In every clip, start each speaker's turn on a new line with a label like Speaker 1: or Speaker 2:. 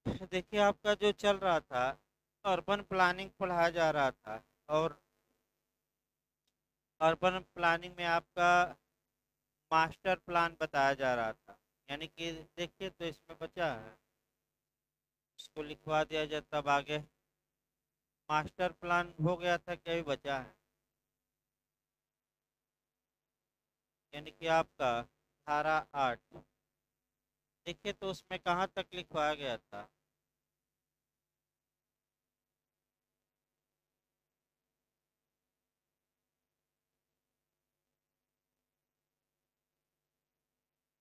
Speaker 1: देखिए आपका जो चल रहा था, अर्बन प्लानिंग पढ़ाया जा रहा था। और अर्बन प्लानिंग में आपका मास्टर प्लान बताया जा रहा था। यानी कि देखिए तो इसमें बचा है, इसको लिखवा दिया जाए तब आगे। मास्टर प्लान हो गया था, क्या भी बचा है? यानी कि आपका धारा 8। देखिए तो उसमें कहाँ तक लिखवाया गया था?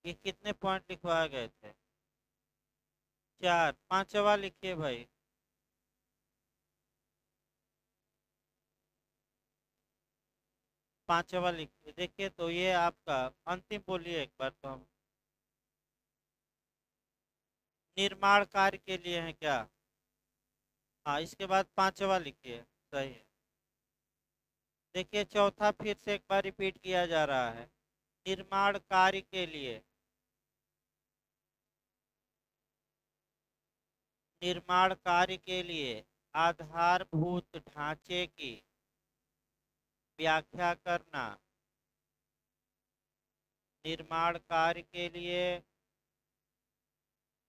Speaker 1: ये कितने पॉइंट लिखवाए गए थे? 4। पांचवा लिखिए भाई। पांचवा लिखिए। देखिए तो ये आपका अंतिम बोलिए एक बार तो हम। निर्माण कार्य के लिए है क्या? हाँ, इसके बाद पांचवा लिखिए। सही है। देखिए चौथा फिर से एक बार रिपीट किया जा रहा है। निर्माण कार्य के लिए। निर्माण कार्य के लिए आधारभूत ढांचे की व्याख्या करना। निर्माण कार्य के लिए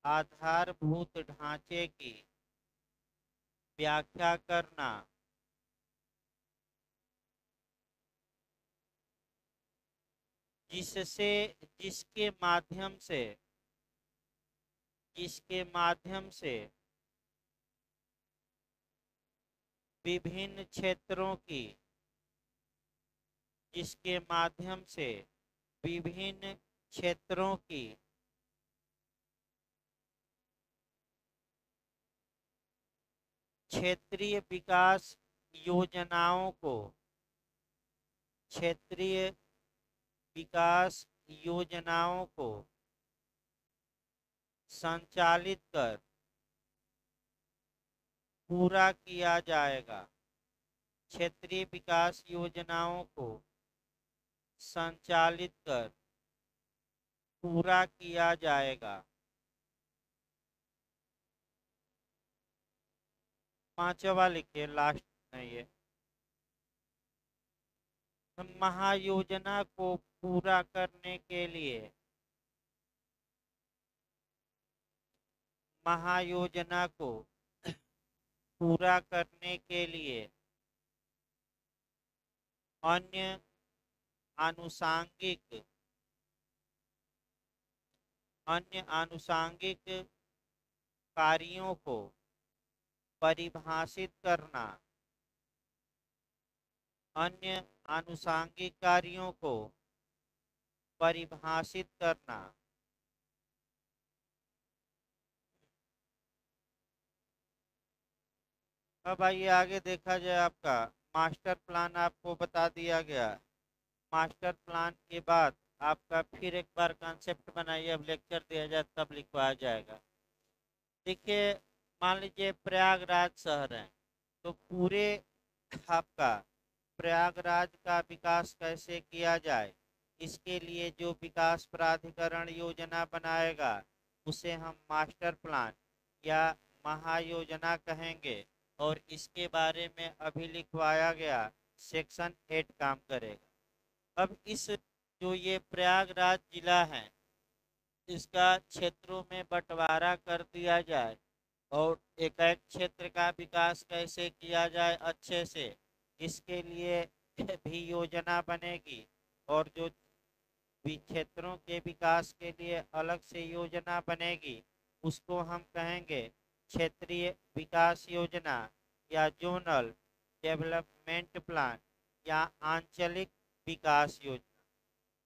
Speaker 1: आधारभूत ढांचे की व्याख्या करना। जिससे जिसके माध्यम से जिसके माध्यम से विभिन्न क्षेत्रों की जिसके माध्यम से विभिन्न क्षेत्रों की क्षेत्रीय विकास योजनाओं को क्षेत्रीय विकास योजनाओं को संचालित कर पूरा किया जाएगा। क्षेत्रीय विकास योजनाओं को संचालित कर पूरा किया जाएगा। पांचवा लिखिए, लास्ट नहीं है। महायोजना को पूरा करने के लिए महायोजना को पूरा करने के लिए अन्य आनुषांगिक अन्य आनुषांगिक कार्यों को परिभाषित करना। अन्य आनुषांगिक कार्यों को परिभाषित करना। अब आइए आगे देखा जाए। आपका मास्टर प्लान आपको बता दिया गया। मास्टर प्लान के बाद आपका फिर एक बार कॉन्सेप्ट बनाइए। अब लेक्चर दिया जाए तब लिखवाया जाएगा। देखिए, मान लीजिए प्रयागराज शहर है, तो पूरे आपका प्रयागराज का विकास कैसे किया जाए, इसके लिए जो विकास प्राधिकरण योजना बनाएगा उसे हम मास्टर प्लान या महायोजना कहेंगे। और इसके बारे में अभी लिखवाया गया सेक्शन 8 काम करेगा। अब इस जो ये प्रयागराज जिला है, इसका क्षेत्रों में बंटवारा कर दिया जाए और एक एक क्षेत्र का विकास कैसे किया जाए अच्छे से, इसके लिए भी योजना बनेगी। और जो भी क्षेत्रों के विकास के लिए अलग से योजना बनेगी, उसको हम कहेंगे क्षेत्रीय विकास योजना या जोनल डेवलपमेंट प्लान या आंचलिक विकास योजना।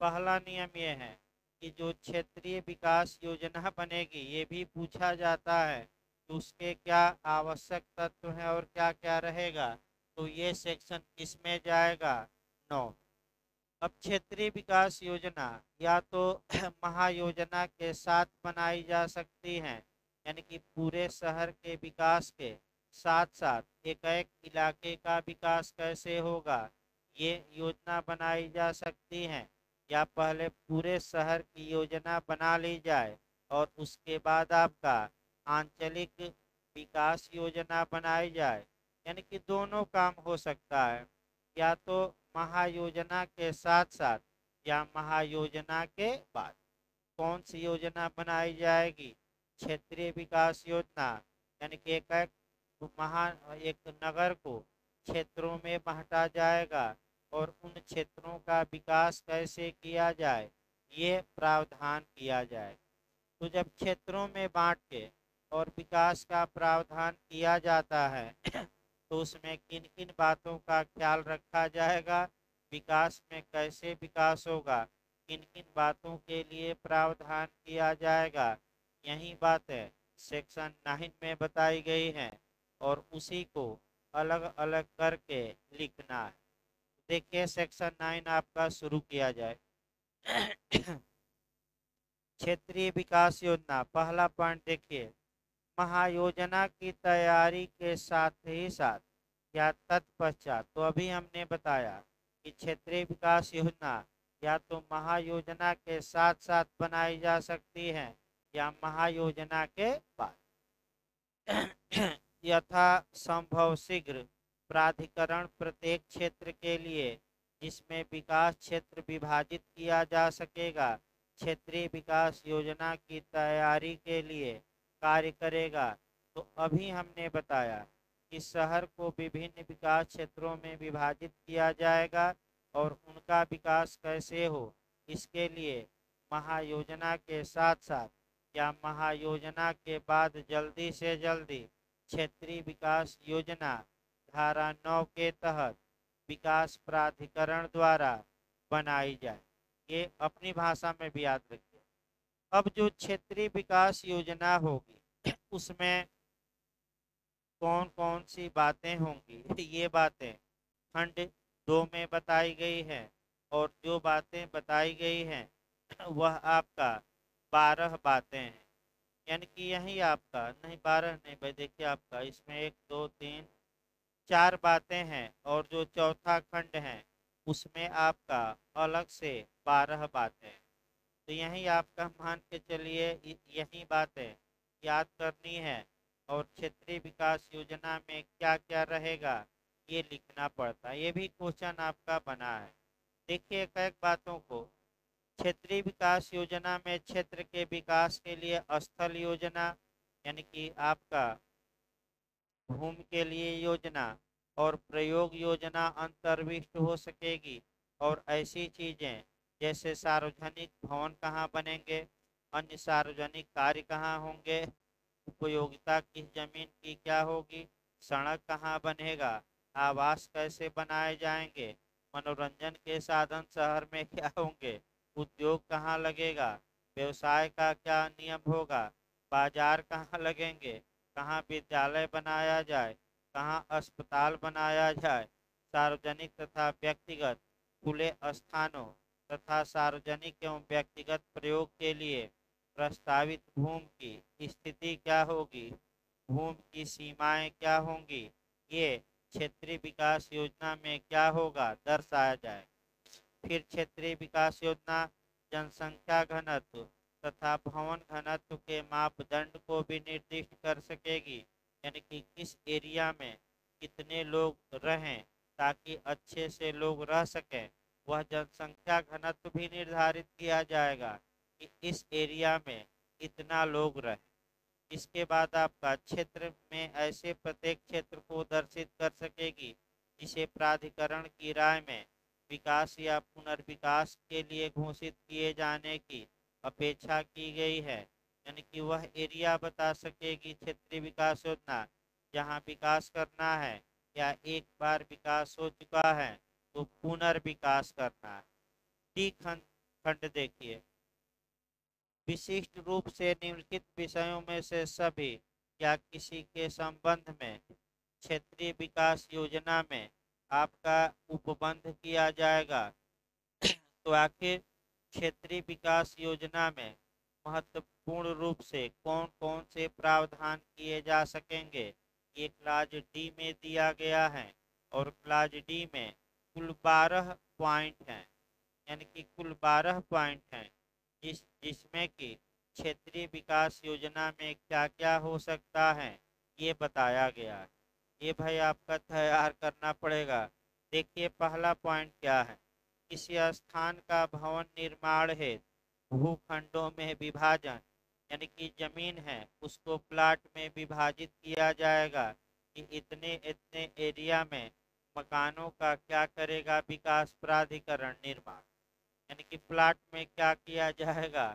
Speaker 1: पहला नियम यह है कि जो क्षेत्रीय विकास योजना बनेगी, ये भी पूछा जाता है कि उसके क्या आवश्यक तत्व हैं और क्या क्या रहेगा। तो ये सेक्शन किसमें जाएगा? 9। अब क्षेत्रीय विकास योजना या तो महायोजना के साथ बनाई जा सकती है, यानी कि पूरे शहर के विकास के साथ साथ एक एक इलाके का विकास कैसे होगा, ये योजना बनाई जा सकती है। या पहले पूरे शहर की योजना बना ली जाए और उसके बाद आपका आंचलिक विकास योजना बनाई जाए। यानी कि दोनों काम हो सकता है, या तो महायोजना के साथ साथ या महायोजना के बाद। कौन सी योजना बनाई जाएगी? क्षेत्रीय विकास योजना, यानी कि एक नगर को क्षेत्रों में बांटा जाएगा और उन क्षेत्रों का विकास कैसे किया जाए, ये प्रावधान किया जाए। तो जब क्षेत्रों में बांट के और विकास का प्रावधान किया जाता है तो उसमें किन किन बातों का ख्याल रखा जाएगा, विकास में कैसे विकास होगा, किन किन बातों के लिए प्रावधान किया जाएगा, यही बातें सेक्शन 9 में बताई गई हैं और उसी को अलग अलग करके लिखना है। देखिए सेक्शन 9 आपका शुरू किया जाए। क्षेत्रीय विकास योजना, पहला पॉइंट देखिए, महायोजना की तैयारी के साथ ही साथ या तत्पश्चात, तो अभी हमने बताया कि क्षेत्रीय विकास योजना या तो महायोजना के साथ साथ बनाई जा सकती है या महायोजना के बाद। यथा संभव शीघ्र प्राधिकरण प्रत्येक क्षेत्र के लिए जिसमें विकास क्षेत्र विभाजित किया जा सकेगा क्षेत्रीय विकास योजना की तैयारी के लिए कार्य करेगा। तो अभी हमने बताया कि शहर को विभिन्न विकास क्षेत्रों में विभाजित किया जाएगा और उनका विकास कैसे हो, इसके लिए महायोजना के साथ साथ या महायोजना के बाद जल्दी से जल्दी क्षेत्रीय विकास योजना धारा 9 के तहत विकास प्राधिकरण द्वारा बनाई जाए। ये अपनी भाषा में भी याद रखिए। अब जो क्षेत्रीय विकास योजना होगी उसमें कौन कौन सी बातें होंगी, ये बातें खंड 2 में बताई गई है और जो बातें बताई गई हैं वह आपका 12 बातें हैं। यानी कि यही आपका नहीं 12 नहीं भाई, देखिए आपका इसमें 1 2 3 4 बातें हैं और जो चौथा खंड है उसमें आपका अलग से 12 बातें। तो यही आपका मान के चलिए यही बातें याद करनी है और क्षेत्रीय विकास योजना में क्या क्या रहेगा ये लिखना पड़ता है। ये भी क्वेश्चन आपका बना है। देखिए कई बातों को, क्षेत्रीय विकास योजना में क्षेत्र के विकास के लिए स्थल योजना यानी कि आपका भूमि के लिए योजना और प्रयोग योजना अंतर्विष्ट हो सकेगी और ऐसी चीजें जैसे सार्वजनिक भवन कहाँ बनेंगे, अन्य सार्वजनिक कार्य कहाँ होंगे, उपयोगिता किस जमीन की क्या होगी, सड़क कहाँ बनेगा, आवास कैसे बनाए जाएंगे, मनोरंजन के साधन शहर में क्या होंगे, उद्योग कहाँ लगेगा, व्यवसाय का क्या नियम होगा, बाजार कहाँ लगेंगे, कहाँ विद्यालय बनाया जाए, कहाँ अस्पताल बनाया जाए, सार्वजनिक तथा व्यक्तिगत खुले स्थानों तथा सार्वजनिक एवं व्यक्तिगत प्रयोग के लिए प्रस्तावित भूमि की स्थिति क्या होगी, भूमि की सीमाएं क्या होंगी, ये क्षेत्रीय विकास योजना में क्या होगा दर्शाया जाए। फिर क्षेत्रीय विकास योजना जनसंख्या घनत्व तथा भवन घनत्व के मापदंड को भी निर्दिष्ट कर सकेगी, यानी कि किस एरिया में कितने लोग रहें ताकि अच्छे से लोग रह सकें, वह जनसंख्या घनत्व भी निर्धारित किया जाएगा कि इस एरिया में इतना लोग रहे। इसके बाद आपका क्षेत्र में ऐसे प्रत्येक क्षेत्र को दर्शित कर सकेगी जिसे प्राधिकरण की राय में विकास या पुनर्विकास के लिए घोषित किए जाने की अपेक्षा की गई है। यानी कि वह एरिया बता सकेगी क्षेत्रीय विकास योजना जहां विकास करना है या एक बार विकास हो चुका है तो पुनर्विकास करना है। डी खंड देखिए, विशिष्ट रूप से निम्नलिखित विषयों में से सभी या किसी के संबंध में क्षेत्रीय विकास योजना में आपका उपबंध किया जाएगा। तो आखिर क्षेत्रीय विकास योजना में महत्वपूर्ण रूप से कौन कौन से प्रावधान किए जा सकेंगे, ये क्लास डी में दिया गया है और क्लास डी में कुल 12 पॉइंट हैं। यानी कि कुल 12 पॉइंट हैं जिसमें कि क्षेत्रीय विकास योजना में क्या क्या हो सकता है ये बताया गया है। ये भाई आपका तैयार करना पड़ेगा। देखिए पहला पॉइंट क्या है, किसी स्थान का भवन निर्माण हेतु भूखंडों में विभाजन, यानी कि जमीन है उसको प्लाट में विभाजित किया जाएगा कि इतने इतने एरिया में मकानों का क्या करेगा विकास प्राधिकरण निर्माण, यानी कि प्लाट में क्या किया जाएगा,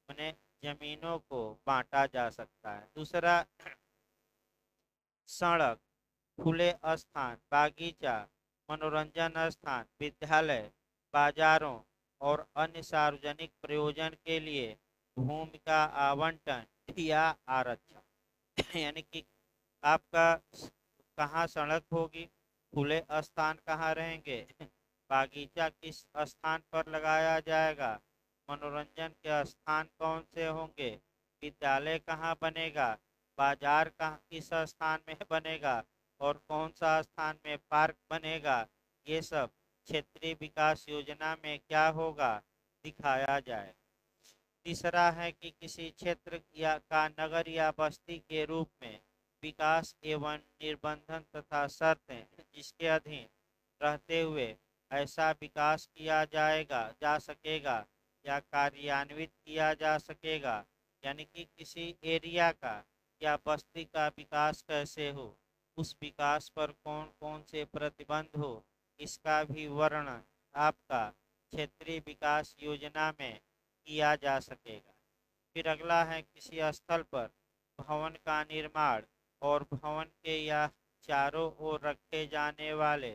Speaker 1: उन्हें जमीनों को बांटा जा सकता है। दूसरा, सड़क, खुले स्थान, बागीचा, मनोरंजन स्थान, विद्यालय, बाजारों और अन्य सार्वजनिक प्रयोजन के लिए भूमि का आवंटन या आरक्षण। यानी कि आपका कहाँ सड़क होगी, खुले स्थान कहाँ रहेंगे, बागीचा किस स्थान पर लगाया जाएगा, मनोरंजन के स्थान कौन से होंगे, विद्यालय कहाँ बनेगा, बाजार कहाँ किस स्थान में बनेगा और कौन सा स्थान में पार्क बनेगा, ये सब क्षेत्रीय विकास योजना में क्या होगा दिखाया जाए। तीसरा है कि किसी क्षेत्र या का नगर या बस्ती के रूप में विकास एवं निर्बंधन तथा शर्तें जिसके अधीन रहते हुए ऐसा विकास किया जाएगा जा सकेगा या कार्यान्वित किया जा सकेगा, यानी कि किसी एरिया का या बस्ती का विकास कैसे हो, उस विकास पर कौन कौन से प्रतिबंध हो, इसका भी वर्णन आपका क्षेत्रीय विकास योजना में किया जा सकेगा। फिर अगला है किसी स्थल पर भवन का निर्माण और भवन के या चारों ओर रखे जाने वाले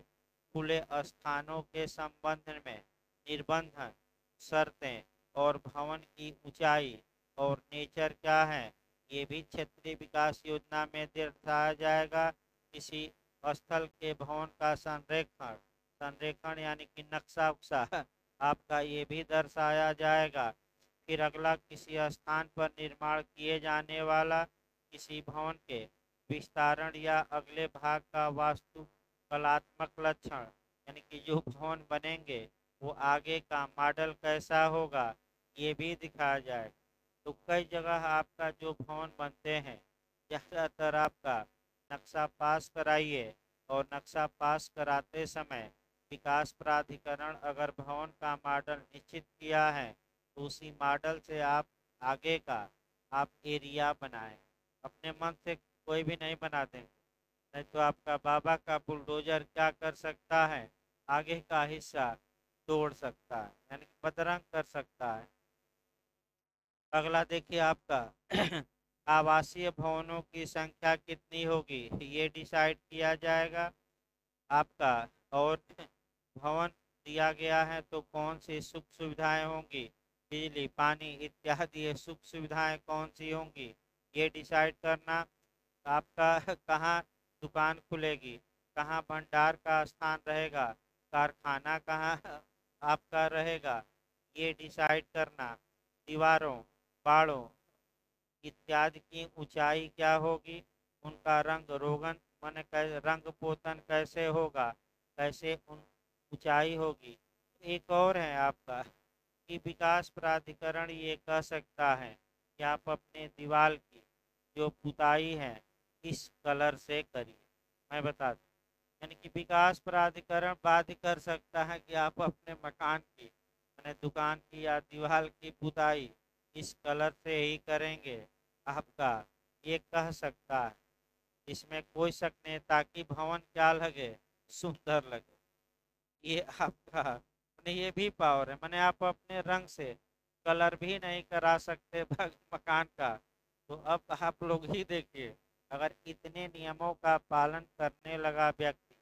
Speaker 1: खुले स्थानों के संबंध में निर्बंधन, शर्तें और भवन की ऊंचाई और नेचर क्या है, ये भी क्षेत्रीय विकास योजना में दर्शाया जाएगा। किसी स्थल के भवन का संरेखण संरेखण यानी कि नक्शा उक्सा आपका ये भी दर्शाया जाएगा। फिर अगला, किसी स्थान पर निर्माण किए जाने वाला किसी भवन के विस्तारण या अगले भाग का वास्तु कलात्मक लक्षण, यानी कि जो भवन बनेंगे वो आगे का मॉडल कैसा होगा ये भी दिखाया जाएगा। तो कई जगह आपका जो भवन बनते हैं ज़्यादातर आपका नक्शा पास कराइए और नक्शा पास कराते समय विकास प्राधिकरण अगर भवन का मॉडल निश्चित किया है तो उसी मॉडल से आप आगे का आप एरिया बनाएं। अपने मन से कोई भी नहीं बना देंगे, नहीं तो आपका बाबा का बुलडोजर क्या कर सकता है, आगे का हिस्सा तोड़ सकता है, यानी बदरंग कर सकता है। अगला देखिए आपका आवासीय भवनों की संख्या कितनी होगी ये डिसाइड किया जाएगा आपका। और भवन दिया गया है तो कौन सी सुख सुविधाएं होंगी, बिजली, पानी इत्यादि ये सुख सुविधाएं कौन सी होंगी ये डिसाइड करना। आपका कहाँ दुकान खुलेगी, कहाँ भंडार का स्थान रहेगा, कारखाना कहाँ आपका रहेगा ये डिसाइड करना। दीवारों, बाड़ों इत्यादि की ऊंचाई क्या होगी, उनका रंग रोगन मन रंग पोतन कैसे होगा, कैसे उन ऊंचाई होगी। एक और है आपका कि विकास प्राधिकरण ये कह सकता है कि आप अपने दीवार की जो पुताई है इस कलर से करिए। मैं बता दूं, यानी कि विकास प्राधिकरण बाध्य कर सकता है कि आप अपने मकान की मैंने दुकान की या दीवार की पुताई इस कलर से ही करेंगे आपका, ये कह सकता है। इसमें कोई शक नहीं, ताकि भवन क्या लगे, सुंदर लगे। ये आपका मैंने ये भी पावर है, मैंने आप अपने रंग से कलर भी नहीं करा सकते मकान का। तो अब आप लोग ही देखिए, अगर इतने नियमों का पालन करने लगा व्यक्ति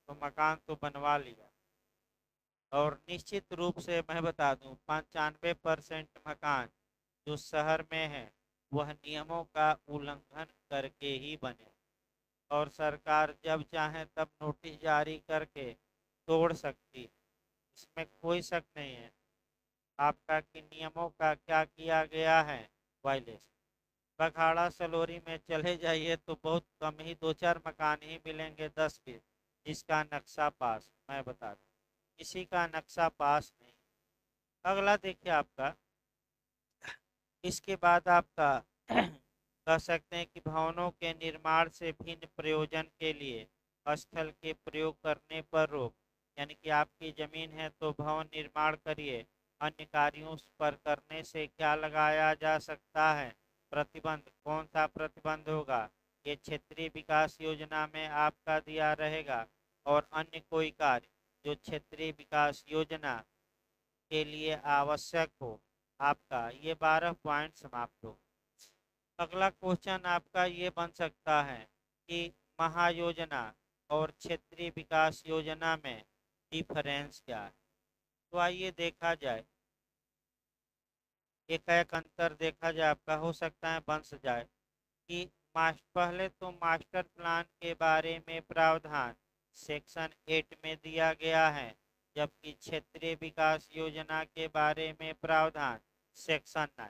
Speaker 1: तो मकान तो बनवा लिया। और निश्चित रूप से मैं बता दूं 95% मकान जो शहर में है वह नियमों का उल्लंघन करके ही बने, और सरकार जब चाहे तब नोटिस जारी करके तोड़ सकती है, इसमें कोई शक नहीं है। आपका कि नियमों का क्या किया गया है, वायलेशन। बघाड़ा सलोरी में चले जाइए तो बहुत कम ही 2-4 मकान ही मिलेंगे 10-20 जिसका नक्शा पास, मैं बता दूं किसी का नक्शा पास नहीं। अगला देखिए आपका इसके बाद आपका कह सकते हैं कि भवनों के निर्माण से भिन्न प्रयोजन के लिए स्थल के प्रयोग करने पर रोक। यानी कि आपकी जमीन है तो भवन निर्माण करिए, अन्य कार्यों पर करने से क्या लगाया जा सकता है? प्रतिबंध। कौन सा प्रतिबंध होगा? ये क्षेत्रीय विकास योजना में आपका दिया रहेगा। और अन्य कोई कार्य जो क्षेत्रीय विकास योजना के लिए आवश्यक हो। आपका ये 12 पॉइंट समाप्त हो। अगला क्वेश्चन आपका ये बन सकता है कि महायोजना और क्षेत्रीय विकास योजना में डिफरेंस क्या है? तो आइए देखा जाए, एक एक अंतर देखा जाए, आपका हो सकता है बन जाए कि पहले तो मास्टर प्लान के बारे में प्रावधान सेक्शन 8 में दिया गया है, जबकि क्षेत्रीय विकास योजना के बारे में प्रावधान सेक्शन 9।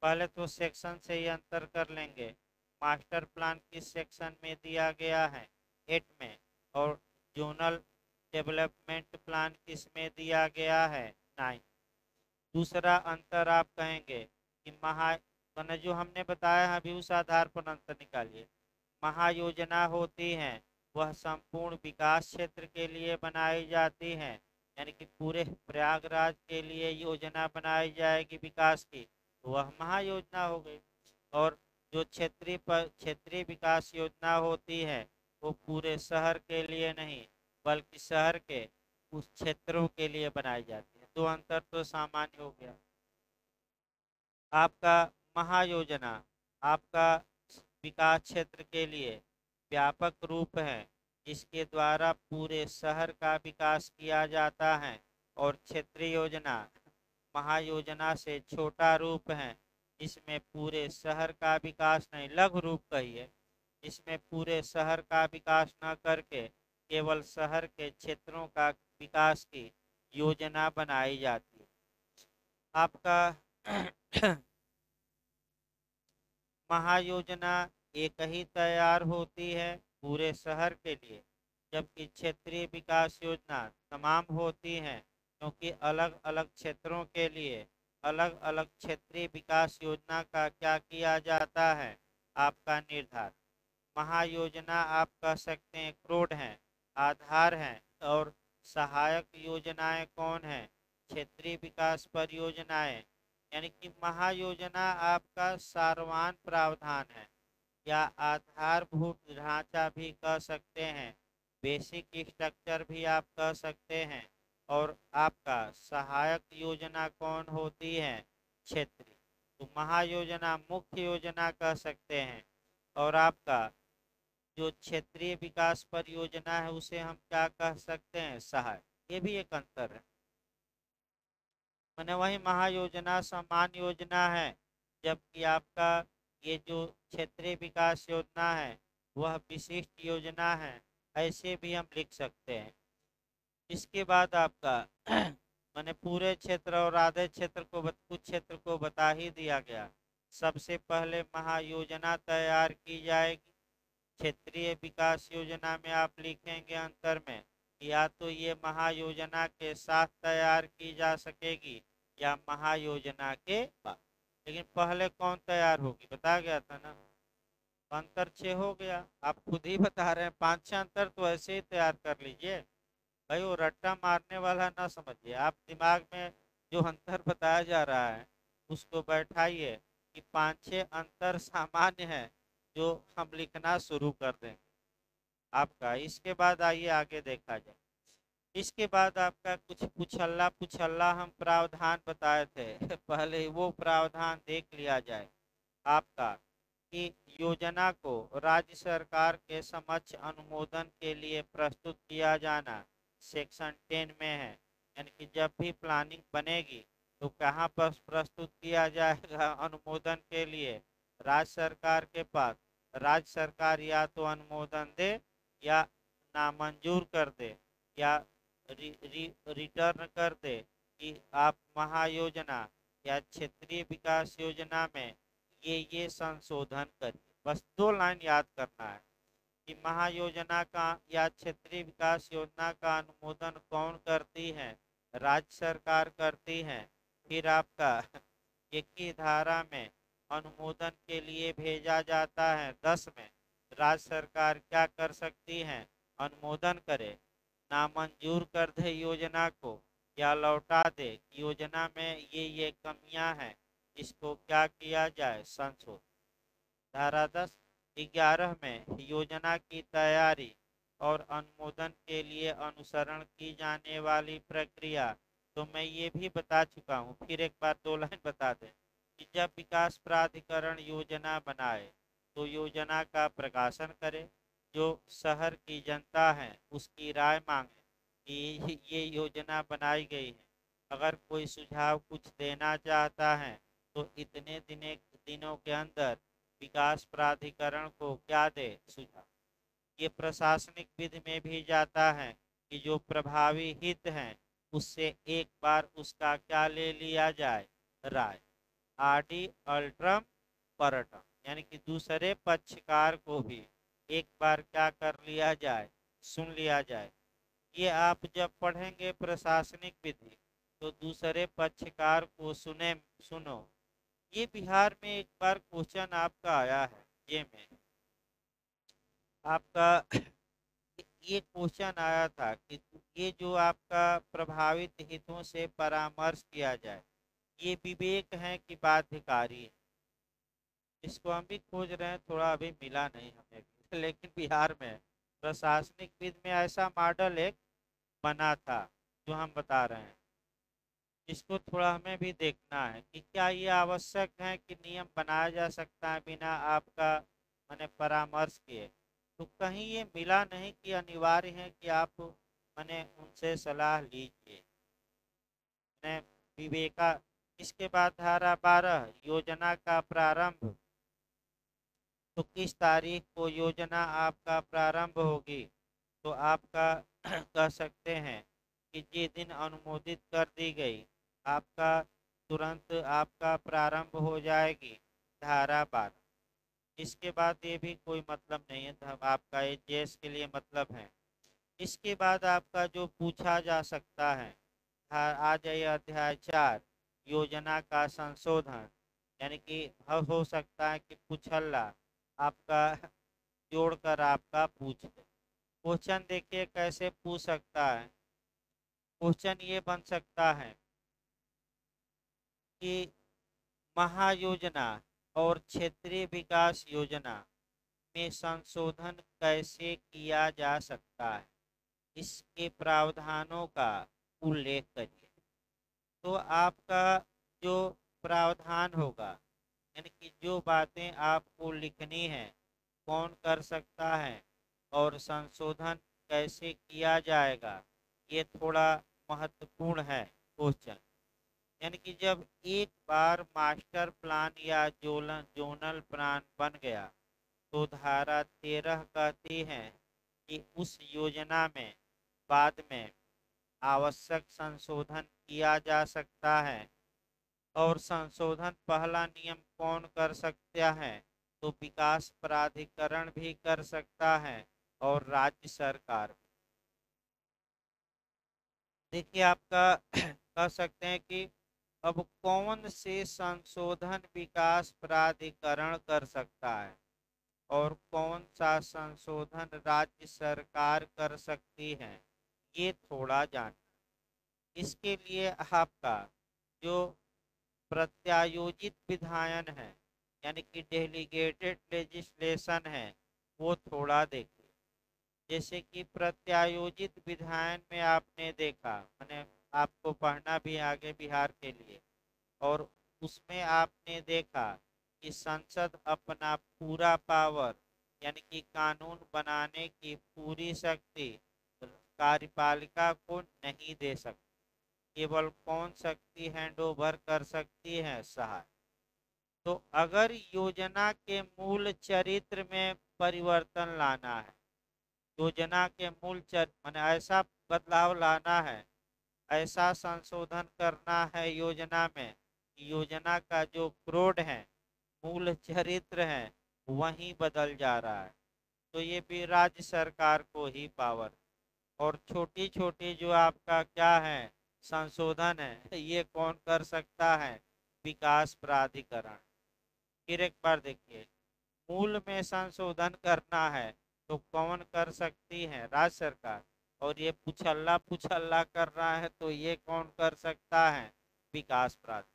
Speaker 1: पहले तो सेक्शन से ही अंतर कर लेंगे। मास्टर प्लान किस सेक्शन में दिया गया है? 8 में। और जोनल डेवलपमेंट प्लान किस में दिया गया है? 9। दूसरा अंतर आप कहेंगे कि मैंने जो हमने बताया है अभी उस आधार पर अंतर निकालिए। महायोजना होती है वह संपूर्ण विकास क्षेत्र के लिए बनाई जाती है, यानी कि पूरे प्रयागराज के लिए योजना बनाई जाएगी विकास की, वह महायोजना हो गई। और जो क्षेत्रीय विकास योजना होती है वो पूरे शहर के लिए नहीं बल्कि शहर के उस क्षेत्रों के लिए बनाई जाती है। तो अंतर तो सामान्य हो गया। आपका महायोजना आपका विकास क्षेत्र के लिए व्यापक रूप है जिसके द्वारा पूरे शहर का विकास किया जाता है। और क्षेत्रीय योजना महायोजना से छोटा रूप है जिसमें पूरे शहर का विकास नहीं, लघु रूप कहिए, जिसमें पूरे शहर का विकास न करके केवल शहर के क्षेत्रों का विकास की योजना बनाई जाती है। आपका महायोजना एक ही तैयार होती है पूरे शहर के लिए, जबकि क्षेत्रीय विकास योजना तमाम होती हैं क्योंकि अलग अलग क्षेत्रों के लिए अलग अलग क्षेत्रीय विकास योजना का क्या किया जाता है? आपका निर्धारण। महायोजना आप कह सकते हैं क्रोड हैं, आधार हैं, और सहायक योजनाएं कौन है? क्षेत्रीय विकास परियोजनाएं। यानी कि महायोजना आपका सारवान प्रावधान है या आधारभूत ढांचा भी कह सकते हैं, बेसिक स्ट्रक्चर भी आप कह सकते हैं। और आपका सहायक योजना कौन होती है? क्षेत्रीय। तो महायोजना मुख्य योजना कह सकते हैं और आपका जो क्षेत्रीय विकास परियोजना है उसे हम क्या कह सकते हैं? सहायक। ये भी एक अंतर है। मैंने वही महायोजना सामान्य योजना है, जबकि आपका ये जो क्षेत्रीय विकास योजना है वह विशिष्ट योजना है, ऐसे भी हम लिख सकते हैं। इसके बाद आपका मैंने पूरे क्षेत्र और आधे क्षेत्र को कुछ क्षेत्र को बता ही दिया गया। सबसे पहले महायोजना तैयार की जाएगी। क्षेत्रीय विकास योजना में आप लिखेंगे अंतर में, या तो ये महायोजना के साथ तैयार की जा सकेगी या महायोजना के बाद। लेकिन पहले कौन तैयार होगी बता गया था ना, अंतर 6 हो गया। आप खुद ही बता रहे हैं 5-6 अंतर तो ऐसे ही तैयार कर लीजिए भाई, वो रट्टा मारने वाला ना समझिए। आप दिमाग में जो अंतर बताया जा रहा है उसको बैठाइए कि 5-6 अंतर सामान्य है जो हम लिखना शुरू कर देंगे आपका। इसके बाद आइए आगे देखा जाए। इसके बाद आपका कुछ पुछल्ला पुछल्ला हम प्रावधान बताए थे पहले वो प्रावधान देख लिया जाए आपका कि योजना को राज्य सरकार के समक्ष अनुमोदन के लिए प्रस्तुत किया जाना सेक्शन 10 में है। यानी कि जब भी प्लानिंग बनेगी तो कहाँ पर प्रस्तुत किया जाएगा अनुमोदन के लिए? राज्य सरकार के पास। राज्य सरकार या तो अनुमोदन दे या नामंजूर कर दे या रिटर्न कर दे कि आप महायोजना या क्षेत्रीय विकास योजना में ये संशोधन करिए। बस 2 लाइन याद करना है कि महायोजना का या क्षेत्रीय विकास योजना का अनुमोदन कौन करती है? राज्य सरकार करती है। फिर आपका 21 धारा में अनुमोदन के लिए भेजा जाता है। 10 में राज्य सरकार क्या कर सकती है? अनुमोदन करे, नामंजूर कर दे योजना को या लौटा दे। योजना में ये कमियां हैं, इसको क्या किया जाए? संशोधन। धारा 10। 11 में योजना की तैयारी और अनुमोदन के लिए अनुसरण की जाने वाली प्रक्रिया। तो मैं ये भी बता चुका हूँ, फिर एक बार 2 लाइन बता दें कि जब विकास प्राधिकरण योजना बनाए तो योजना का प्रकाशन करे, जो शहर की जनता है उसकी राय मांगे कि ये योजना बनाई गई है। अगर कोई सुझाव कुछ देना चाहता है तो इतने दिनों के अंदर विकास प्राधिकरण को क्या दे? सुझाव। ये प्रशासनिक विधि में भी जाता है कि जो प्रभावी हित हैं उससे एक बार उसका क्या ले लिया जाए? राय। आडि अल्ट्रम परटम, यानी कि दूसरे पक्षकार को भी एक बार क्या कर लिया जाए? सुन लिया जाए। ये आप जब पढ़ेंगे प्रशासनिक विधि तो दूसरे पक्षकार को सुनो। ये बिहार में एक बार क्वेश्चन आपका आया है, ये में आपका ये क्वेश्चन आया था कि ये जो आपका प्रभावित हितों से परामर्श किया जाए, ये विवेक है कि बाध्यकारी है? इसको हम भी खोज रहे हैं, थोड़ा अभी मिला नहीं हमें भी। लेकिन बिहार में प्रशासनिक विधि में ऐसा मॉडल एक बना था जो हम बता रहे हैं। इसको थोड़ा हमें भी देखना है कि क्या ये आवश्यक है कि नियम बनाया जा सकता है बिना आपका मैंने परामर्श किए। तो कहीं ये मिला नहीं कि अनिवार्य है कि आप मैंने उनसे सलाह लीजिए। मैंने विवेका। इसके बाद धारा 12 योजना का प्रारंभ। तो किस तारीख को योजना आपका प्रारंभ होगी? तो आपका कह सकते हैं कि जिस दिन अनुमोदित कर दी गई आपका तुरंत आपका प्रारंभ हो जाएगी। धारा 12। इसके बाद ये भी कोई मतलब नहीं है, तो आपका ये जेस के लिए मतलब है। इसके बाद आपका जो पूछा जा सकता है, आ जाइए अध्याय 4 योजना का संशोधन। यानी कि हो सकता है कि पूछल्ला आपका जोड़कर आपका पूछ दे। क्वेश्चन देखिए कैसे पूछ सकता है। क्वेश्चन ये बन सकता है कि महायोजना और क्षेत्रीय विकास योजना में संशोधन कैसे किया जा सकता है, इसके प्रावधानों का उल्लेख करिए। तो आपका जो प्रावधान होगा, यानी कि जो बातें आपको लिखनी है, कौन कर सकता है और संशोधन कैसे किया जाएगा, ये थोड़ा महत्वपूर्ण है क्वेश्चन। यानी कि जब एक बार मास्टर प्लान या जोनल प्लान बन गया तो धारा 13 कहती है कि उस योजना में बाद में आवश्यक संशोधन किया जा सकता है। और संशोधन पहला नियम कौन कर सकता है? तो विकास प्राधिकरण भी कर सकता है और राज्य सरकार। देखिए आपका कह सकते हैं कि अब कौन से संशोधन विकास प्राधिकरण कर सकता है और कौन सा संशोधन राज्य सरकार कर सकती है, ये थोड़ा जान। इसके लिए आपका जो प्रत्यायोजित विधायन है, यानी कि डेलीगेटेड लेजिस्लेशन है, वो थोड़ा देखिए। जैसे कि प्रत्यायोजित विधायन में आपने देखा, मैंने आपको पढ़ना भी आगे बिहार के लिए, और उसमें आपने देखा कि संसद अपना पूरा पावर यानी कि कानून बनाने की पूरी शक्ति कार्यपालिका को नहीं दे सकती। केवल कौन शक्ति हैंड ओवर कर सकती है? सहाय। तो अगर योजना के मूल चरित्र में परिवर्तन लाना है, योजना के मूल चरित्र माने ऐसा बदलाव लाना है, ऐसा संशोधन करना है योजना में, योजना का जो क्रोड है, मूल चरित्र है, वही बदल जा रहा है, तो ये भी राज्य सरकार को ही पावर। और छोटी छोटी जो आपका क्या है संशोधन है, ये कौन कर सकता है? विकास प्राधिकरण। फिर एक बार देखिए, मूल में संशोधन करना है तो कौन कर सकती है? राज्य सरकार। और ये पुछल्ला पुछल्ला कर रहा है तो ये कौन कर सकता है? विकास प्राधिकरण।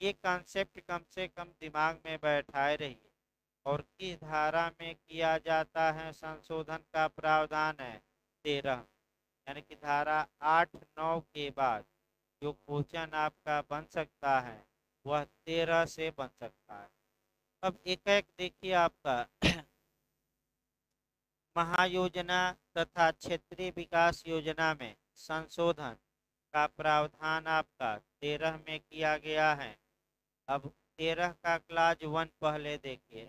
Speaker 1: ये कॉन्सेप्ट कम से कम दिमाग में बैठाए रहिए। और किस धारा में किया जाता है संशोधन का प्रावधान है? 13। यानी कि धारा 8-9 के बाद जो क्वेश्चन आपका बन सकता है वह 13 से बन सकता है। अब एक एक देखिए आपका महायोजना तथा क्षेत्रीय विकास योजना में संशोधन का प्रावधान आपका 13 में किया गया है। अब 13 का क्लाज 1 पहले देखिए।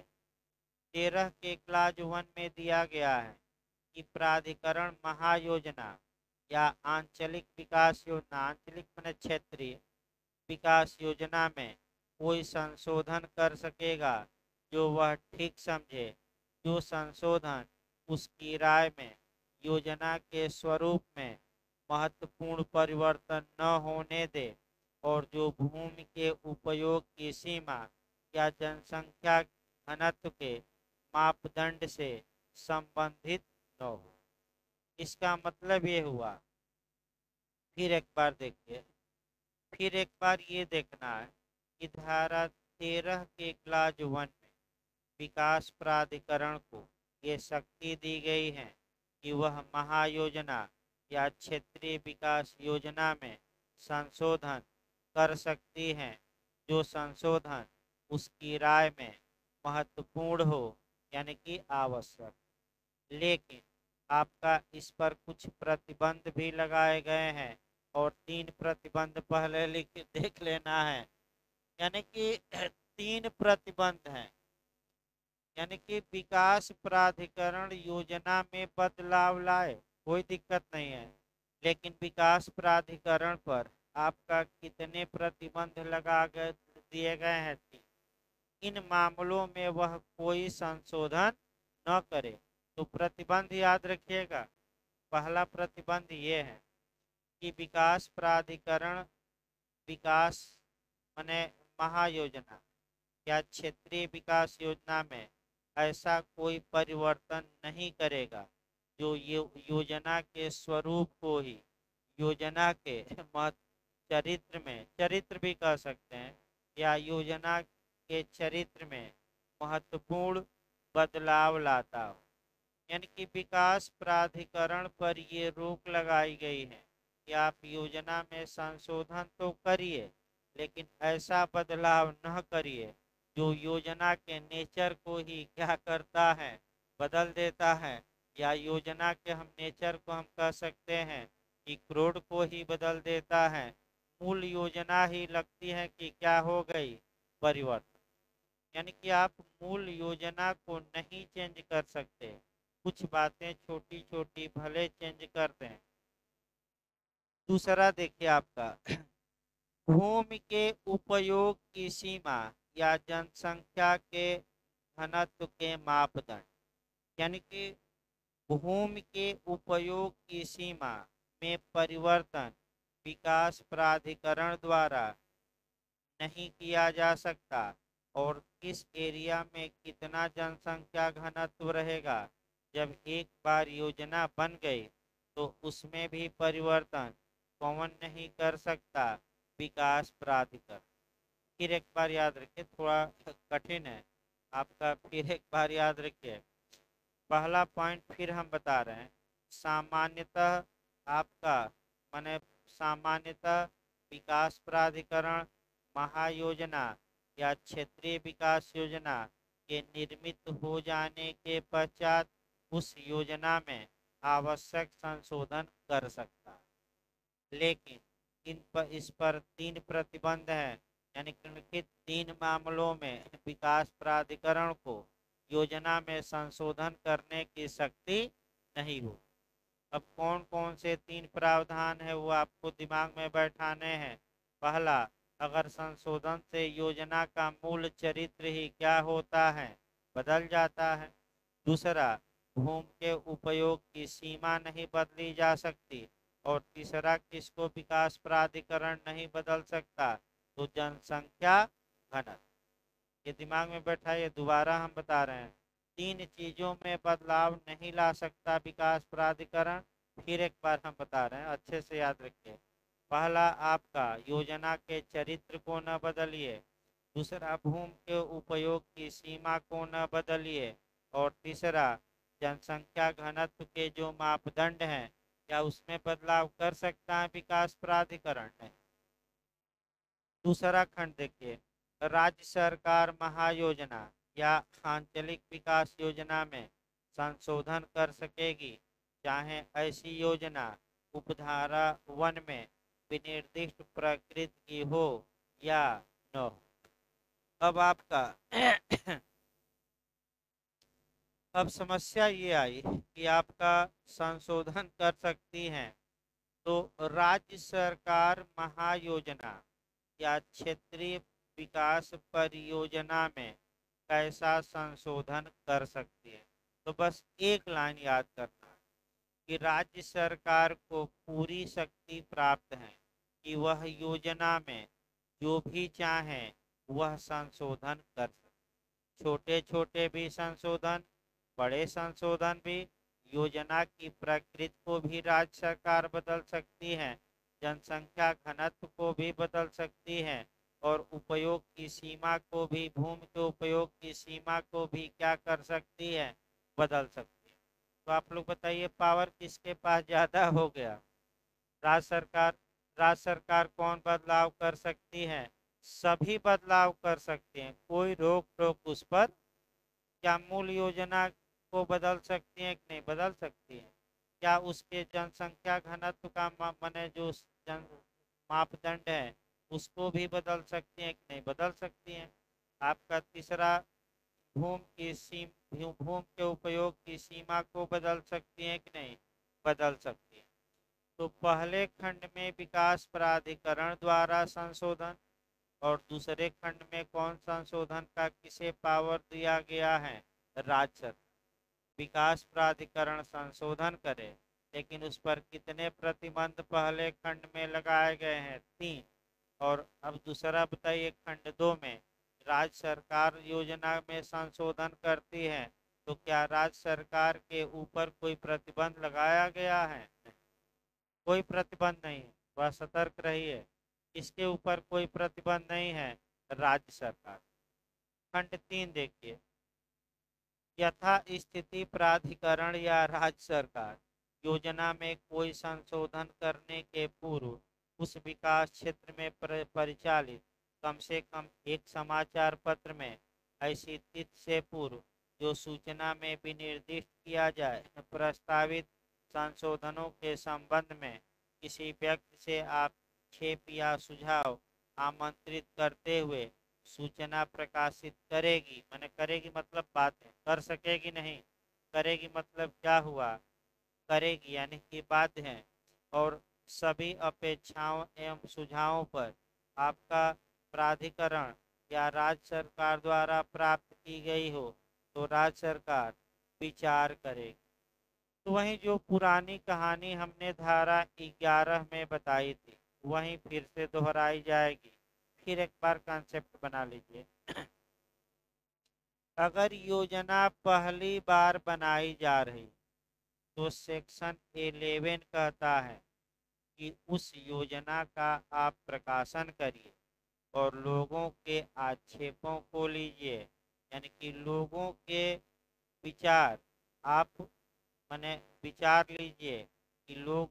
Speaker 1: 13 के क्लाज 1 में दिया गया है कि प्राधिकरण महायोजना या आंचलिक विकास योजना, आंचलिक माने क्षेत्रीय विकास योजना में कोई संशोधन कर सकेगा जो वह ठीक समझे, जो संशोधन उसकी राय में योजना के स्वरूप में महत्वपूर्ण परिवर्तन न होने दे और जो भूमि के उपयोग की सीमा या जनसंख्या घनत्व के मापदंड से संबंधित न हो। इसका मतलब ये हुआ, फिर एक बार देखिए, फिर एक बार ये देखना है कि धारा 13 के क्लाज 1 में विकास प्राधिकरण को ये शक्ति दी गई है कि वह महायोजना या क्षेत्रीय विकास योजना में संशोधन कर सकती है जो संशोधन उसकी राय में महत्वपूर्ण हो यानी कि आवश्यक। लेकिन आपका इस पर कुछ प्रतिबंध भी लगाए गए हैं और 3 प्रतिबंध पहले लिख देख लेना है। यानी कि 3 प्रतिबंध हैं। यानी कि विकास प्राधिकरण योजना में बदलाव लाए कोई दिक्कत नहीं है, लेकिन विकास प्राधिकरण पर आपका कितने प्रतिबंध लगा गए दिए गए हैं? इन मामलों में वह कोई संशोधन न करे। तो प्रतिबंध याद रखिएगा। पहला प्रतिबंध ये है कि विकास प्राधिकरण विकास माने महायोजना या क्षेत्रीय विकास योजना में ऐसा कोई परिवर्तन नहीं करेगा जो योजना के स्वरूप को ही, योजना के चरित्र में, चरित्र भी कह सकते हैं, या योजना के चरित्र में महत्वपूर्ण बदलाव लाता हो। यानी कि विकास प्राधिकरण पर ये रोक लगाई गई है कि आप योजना में संशोधन तो करिए लेकिन ऐसा बदलाव न करिए जो योजना के नेचर को ही क्या करता है, बदल देता है। या योजना के हम नेचर को हम कह सकते हैं कि क्रोड को ही बदल देता है। मूल योजना ही लगती है कि क्या हो गई, परिवर्तन। यानी कि आप मूल योजना को नहीं चेंज कर सकते, कुछ बातें छोटी छोटी भले चेंज कर दें। दूसरा देखिए आपका भूमि के उपयोग की सीमा या जनसंख्या के घनत्व के मापदंड। यानी कि भूमि के उपयोग की सीमा में परिवर्तन विकास प्राधिकरण द्वारा नहीं किया जा सकता। और किस एरिया में कितना जनसंख्या घनत्व रहेगा, जब एक बार योजना बन गई तो उसमें भी परिवर्तन कौन नहीं कर सकता? विकास प्राधिकरण। फिर एक बार याद रखिए, थोड़ा कठिन है आपका, फिर एक बार याद रखिए। पहला पॉइंट फिर हम बता रहे हैं, सामान्यतः आपका माने सामान्यतः विकास प्राधिकरण महायोजना या क्षेत्रीय विकास योजना के निर्मित हो जाने के पश्चात उस योजना में आवश्यक संशोधन कर सकता है। लेकिन इस पर 3 प्रतिबंध हैं। यानी कि 3 मामलों में विकास प्राधिकरण को योजना में संशोधन करने की शक्ति नहीं हो। अब कौन कौन से 3 प्रावधान है वो आपको दिमाग में बैठाने हैं। पहला, अगर संशोधन से योजना का मूल चरित्र ही क्या होता है, बदल जाता है। दूसरा, भूमि के उपयोग की सीमा नहीं बदली जा सकती। और तीसरा, किसको विकास प्राधिकरण नहीं बदल सकता? तो जनसंख्या घनत्व। ये दिमाग में बैठाइए, दोबारा हम बता रहे हैं। 3 चीजों में बदलाव नहीं ला सकता विकास प्राधिकरण। फिर एक बार हम बता रहे हैं, अच्छे से याद रखिए। पहला, आपका योजना के चरित्र को न बदलिए। दूसरा, भूमि के उपयोग की सीमा को न बदलिए। और तीसरा, जनसंख्या घनत्व के जो मापदंड हैं, क्या उसमें बदलाव कर सकता है विकास प्राधिकरण? नहीं। दूसरा खंड देखिए, राज्य सरकार महायोजना या आंचलिक विकास योजना में संशोधन कर सकेगी, चाहे ऐसी योजना उपधारा 1 में विनिर्दिष्ट प्रकृति की हो या न हो। अब आपका अब समस्या ये आई कि आपका संशोधन कर सकती हैं, तो राज्य सरकार महायोजना या क्षेत्रीय विकास परियोजना में कैसा संशोधन कर सकती है? तो बस एक लाइन याद करना है कि राज्य सरकार को पूरी शक्ति प्राप्त है कि वह योजना में जो भी चाहे वह संशोधन कर सकते, छोटे छोटे भी संशोधन, बड़े संशोधन भी। योजना की प्रकृति को भी राज्य सरकार बदल सकती है, जनसंख्या घनत्व को भी बदल सकती है, और उपयोग की सीमा को भी, भूमि के उपयोग की सीमा को भी क्या कर सकती है? बदल सकती है। तो आप लोग बताइए, पावर किसके पास ज्यादा हो गया? राज्य सरकार। राज्य सरकार कौन बदलाव कर सकती है? सभी बदलाव कर सकते हैं, कोई रोक टोक उस पर? क्या मूल योजना को बदल सकती हैं कि नहीं बदल सकती हैं? क्या उसके जनसंख्या घनत्व का माने जो जन मापदंड है उसको भी बदल सकती हैं कि नहीं बदल सकती हैं? आपका तीसरा, भूमि के उपयोग की सीमा को बदल सकती हैं कि नहीं बदल सकती हैं? तो पहले खंड में विकास प्राधिकरण द्वारा संशोधन, और दूसरे खंड में कौन संशोधन का किसे पावर दिया गया है? राज्य सरकार। विकास प्राधिकरण संशोधन करे, लेकिन उस पर कितने प्रतिबंध पहले खंड में लगाए गए हैं? 3। और अब दूसरा बताइए, खंड 2 में राज्य सरकार योजना में संशोधन करती है, तो क्या राज्य सरकार के ऊपर कोई प्रतिबंध लगाया गया है? नहीं, कोई प्रतिबंध नहीं है, वह सतर्क रहिए। इसके ऊपर कोई प्रतिबंध नहीं है, राज्य सरकार। खंड 3 देखिए, यथा स्थिति प्राधिकरण या राज्य सरकार योजना में कोई संशोधन करने के पूर्व उस विकास क्षेत्र में परिचालित कम से कम एक समाचार पत्र में ऐसी तिथि से पूर्व जो सूचना में विनिर्दिष्ट किया जाए, प्रस्तावित संशोधनों के संबंध में किसी व्यक्ति से आक्षेप या सुझाव आमंत्रित करते हुए सूचना प्रकाशित करेगी। मैंने करेगी मतलब बातें कर सकेगी नहीं, करेगी मतलब क्या हुआ? करेगी, यानी कि बात है। और सभी अपेक्षाओं एवं सुझावों पर आपका प्राधिकरण या राज्य सरकार द्वारा प्राप्त की गई हो तो राज्य सरकार विचार करेगी। तो वही जो पुरानी कहानी हमने धारा 11 में बताई थी वहीं फिर से दोहराई जाएगी। फिर एक बार कॉन्सेप्ट बना लीजिए। अगर योजना पहली बार बनाई जा रही तो सेक्शन 11 कहता है कि उस योजना का आप प्रकाशन करिए और लोगों के आक्षेपों को लीजिए, यानी कि लोगों के विचार आप माने विचार लीजिए कि लोग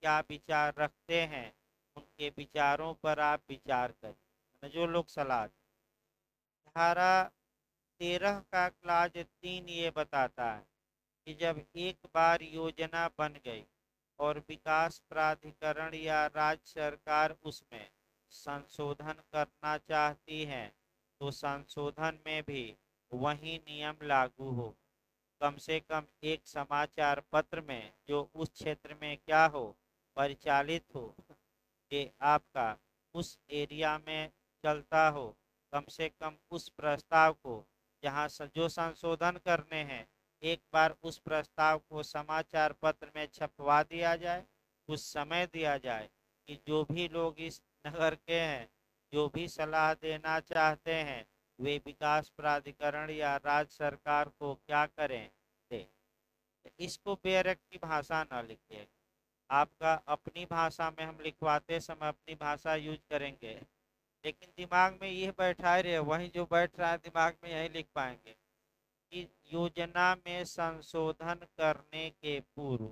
Speaker 1: क्या विचार रखते हैं, उनके विचारों पर आप विचार करिए, जो लोग सलाह। धारा 13 का क्लाज 3 ये बताता है कि जब एक बार योजना बन गई और विकास प्राधिकरण या राज्य सरकार उसमें संशोधन करना चाहती है तो संशोधन में भी वही नियम लागू हो। कम से कम एक समाचार पत्र में जो उस क्षेत्र में क्या हो, परिचालित हो, ये आपका उस एरिया में चलता हो, कम से कम उस प्रस्ताव को जहाँ जो संशोधन करने हैं एक बार उस प्रस्ताव को समाचार पत्र में छपवा दिया जाए, कुछ समय दिया जाए कि जो भी लोग इस नगर के हैं, जो भी सलाह देना चाहते हैं वे विकास प्राधिकरण या राज्य सरकार को क्या करें दे। इसको बेरक की भाषा न लिखिए, आपका अपनी भाषा में हम लिखवाते समय अपनी भाषा यूज करेंगे, लेकिन दिमाग में ये बैठा रहे, वही जो बैठ रहा है दिमाग में यही लिख पाएंगे कि योजना में संशोधन करने के पूर्व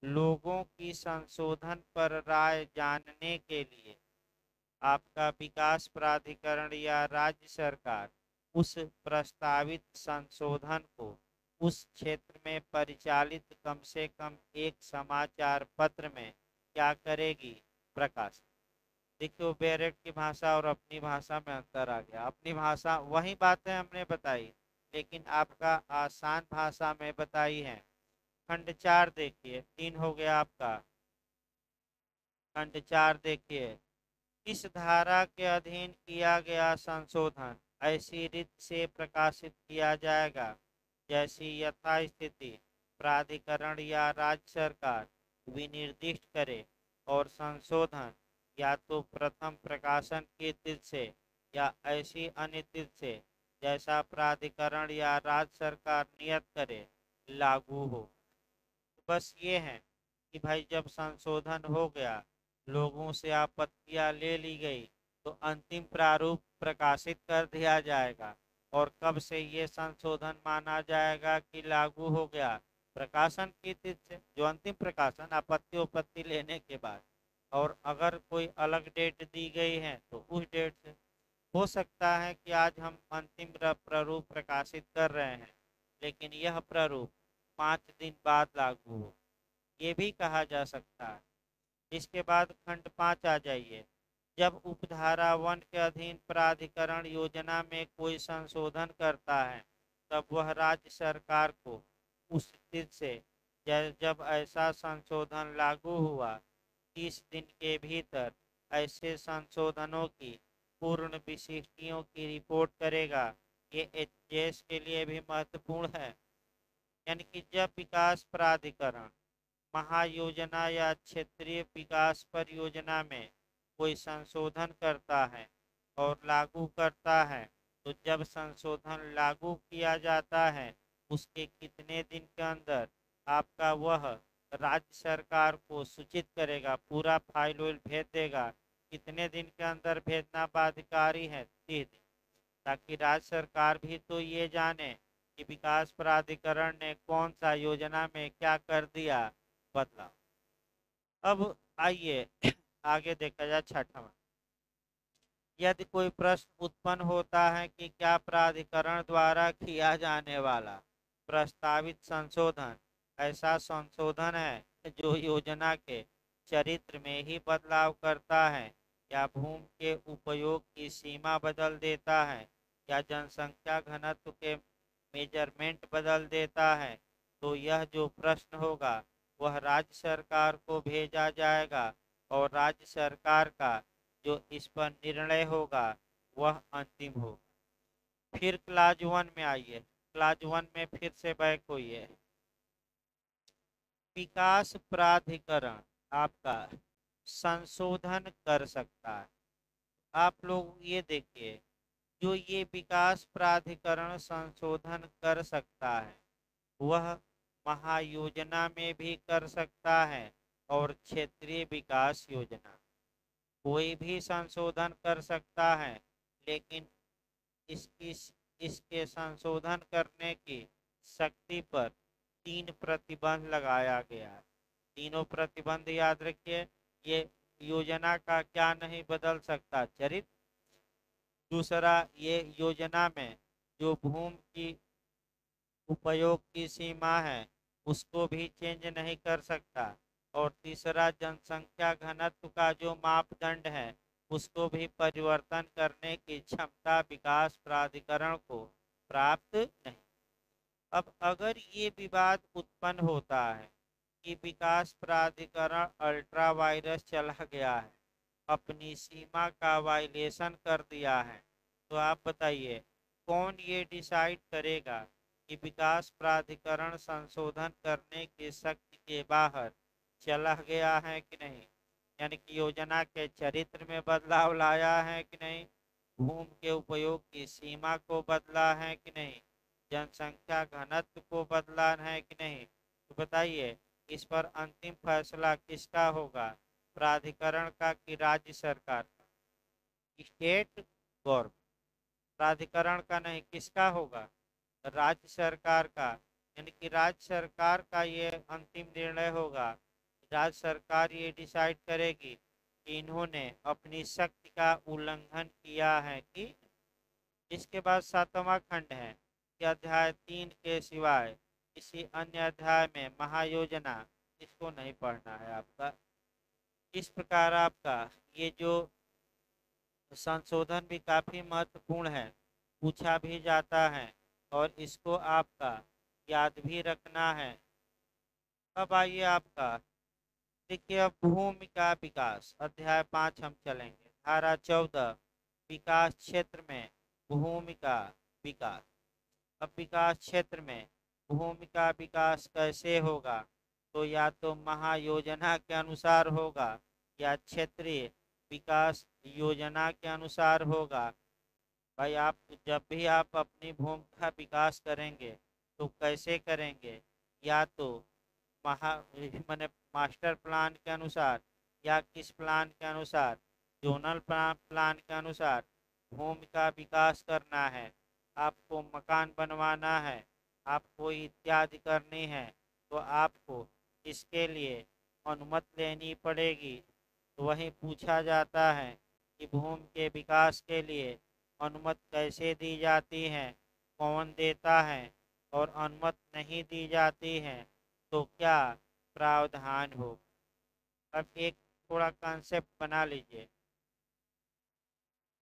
Speaker 1: लोगों की संशोधन पर राय जानने के लिए आपका विकास प्राधिकरण या राज्य सरकार उस प्रस्तावित संशोधन को उस क्षेत्र में परिचालित कम से कम एक समाचार पत्र में क्या करेगी, प्रकाशित। देखिए बेरेट की भाषा और अपनी भाषा में अंतर आ गया। अपनी भाषा वही बातें हमने बताई, लेकिन आपका आसान भाषा में बताई है। खंड 4 देखिए, 3 हो गया आपका। खंड 4 देखिए, इस धारा के अधीन किया गया संशोधन ऐसी रीति से प्रकाशित किया जाएगा जैसी यथास्थिति प्राधिकरण या राज्य सरकार विनिर्दिष्ट करे, और संशोधन या तो प्रथम प्रकाशन की तिथि से या ऐसी अन्य तिथि से जैसा प्राधिकरण या राज्य सरकार नियत करे लागू हो। बस ये है कि भाई जब संशोधन हो गया, लोगों से आपत्तियां ले ली गई, तो अंतिम प्रारूप प्रकाशित कर दिया जाएगा। और कब से ये संशोधन माना जाएगा कि लागू हो गया, प्रकाशन की तिथि से, जो अंतिम प्रकाशन आपत्ति उपत्ति लेने के बाद। और अगर कोई अलग डेट दी गई है तो उस डेट से। हो सकता है कि आज हम अंतिम प्रारूप प्रकाशित कर रहे हैं, लेकिन यह प्रारूप 5 दिन बाद लागू हो, ये भी कहा जा सकता है। इसके बाद खंड 5 आ जाइए। जब उपधारा 1 के अधीन प्राधिकरण योजना में कोई संशोधन करता है, तब वह राज्य सरकार को उस तिथि से जब ऐसा संशोधन लागू हुआ 30 दिन के भीतर ऐसे संशोधनों की पूर्ण विशिष्टियों की रिपोर्ट करेगा। ये एचजेएस के लिए भी महत्वपूर्ण है। यानी कि जब विकास प्राधिकरण महायोजना या क्षेत्रीय विकास परियोजना में कोई संशोधन करता है और लागू करता है, तो जब संशोधन लागू किया जाता है उसके कितने दिन के अंदर आपका वह राज्य सरकार को सूचित करेगा, पूरा फाइल वाइल भेज देगा। कितने दिन के अंदर भेजना बाध्यकारी है, 30 दिन, ताकि राज्य सरकार भी तो ये जाने कि विकास प्राधिकरण ने कौन सा योजना में क्या कर दिया, बदलाव। अब आइए आगे देखा जाए 6वां। यदि कोई प्रश्न उत्पन्न होता है कि क्या प्राधिकरण द्वारा किया जाने वाला प्रस्तावित संशोधन ऐसा संशोधन है जो योजना के चरित्र में ही बदलाव करता है, या भूमि के उपयोग की सीमा बदल देता है, या जनसंख्या घनत्व के मेजरमेंट बदल देता है, तो यह जो प्रश्न होगा वह राज्य सरकार को भेजा जाएगा, और राज्य सरकार का जो इस पर निर्णय होगा वह अंतिम होगा। फिर क्लाज 1 में आइए। क्लाज 1 में फिर से बैक होइए। विकास प्राधिकरण आपका संशोधन कर सकता है। आप लोग ये देखिए, जो ये विकास प्राधिकरण संशोधन कर सकता है वह महायोजना में भी कर सकता है और क्षेत्रीय विकास योजना, कोई भी संशोधन कर सकता है। लेकिन इसकी इसके संशोधन करने की शक्ति पर 3 प्रतिबंध लगाया गया है। तीनों प्रतिबंध याद रखिए। ये योजना का क्या नहीं बदल सकता, चरित्र। दूसरा, ये योजना में जो भूमि की उपयोग की सीमा है उसको भी चेंज नहीं कर सकता। और तीसरा, जनसंख्या घनत्व का जो मापदंड है उसको भी परिवर्तन करने की क्षमता विकास प्राधिकरण को प्राप्त नहीं। अब अगर ये विवाद उत्पन्न होता है कि विकास प्राधिकरण अल्ट्रा वायरस चला गया है, अपनी सीमा का वायलेशन कर दिया है, तो आप बताइए कौन ये डिसाइड करेगा कि विकास प्राधिकरण संशोधन करने की शक्ति के बाहर चला गया है कि नहीं, यानी कि योजना के चरित्र में बदलाव लाया है कि नहीं, भूमि के उपयोग की सीमा को बदला है कि नहीं, जनसंख्या घनत्व को बदला है कि नहीं। तो बताइए इस पर अंतिम फैसला किसका होगा, प्राधिकरण का कि राज्य सरकार का। स्टेट गवर्नमेंट, प्राधिकरण का नहीं, किसका होगा, राज्य सरकार का। यानी कि राज्य सरकार का ये अंतिम निर्णय होगा। राज्य सरकार ये डिसाइड करेगी कि इन्होंने अपनी शक्ति का उल्लंघन किया है कि। इसके बाद 7वां खंड है कि अध्याय 3 के सिवाय किसी अन्य अध्याय में महायोजना, इसको नहीं पढ़ना है आपका। इस प्रकार आपका ये जो संशोधन भी काफी महत्वपूर्ण है, पूछा भी जाता है और इसको आपका याद भी रखना है। अब आइए आपका देखिए, अब भूमि का विकास अध्याय 5 हम चलेंगे। धारा 14 विकास क्षेत्र में भूमि का विकास। अब विकास क्षेत्र में भूमि का विकास कैसे होगा, तो या तो महायोजना के अनुसार होगा या क्षेत्रीय विकास योजना के अनुसार होगा। भाई आप जब भी आप अपनी भूमि का विकास करेंगे तो कैसे करेंगे, या तो मैंने मास्टर प्लान के अनुसार या किस प्लान के अनुसार, जोनल प्लान के अनुसार भूमि का विकास करना है। आपको मकान बनवाना है, आपको इत्यादि करनी है, तो आपको इसके लिए अनुमति लेनी पड़ेगी। तो वही पूछा जाता है कि भूमि के विकास के लिए अनुमति कैसे दी जाती है, कौन देता है, और अनुमति नहीं दी जाती है तो क्या प्रावधान हो। अब एक थोड़ा कॉन्सेप्ट बना लीजिए।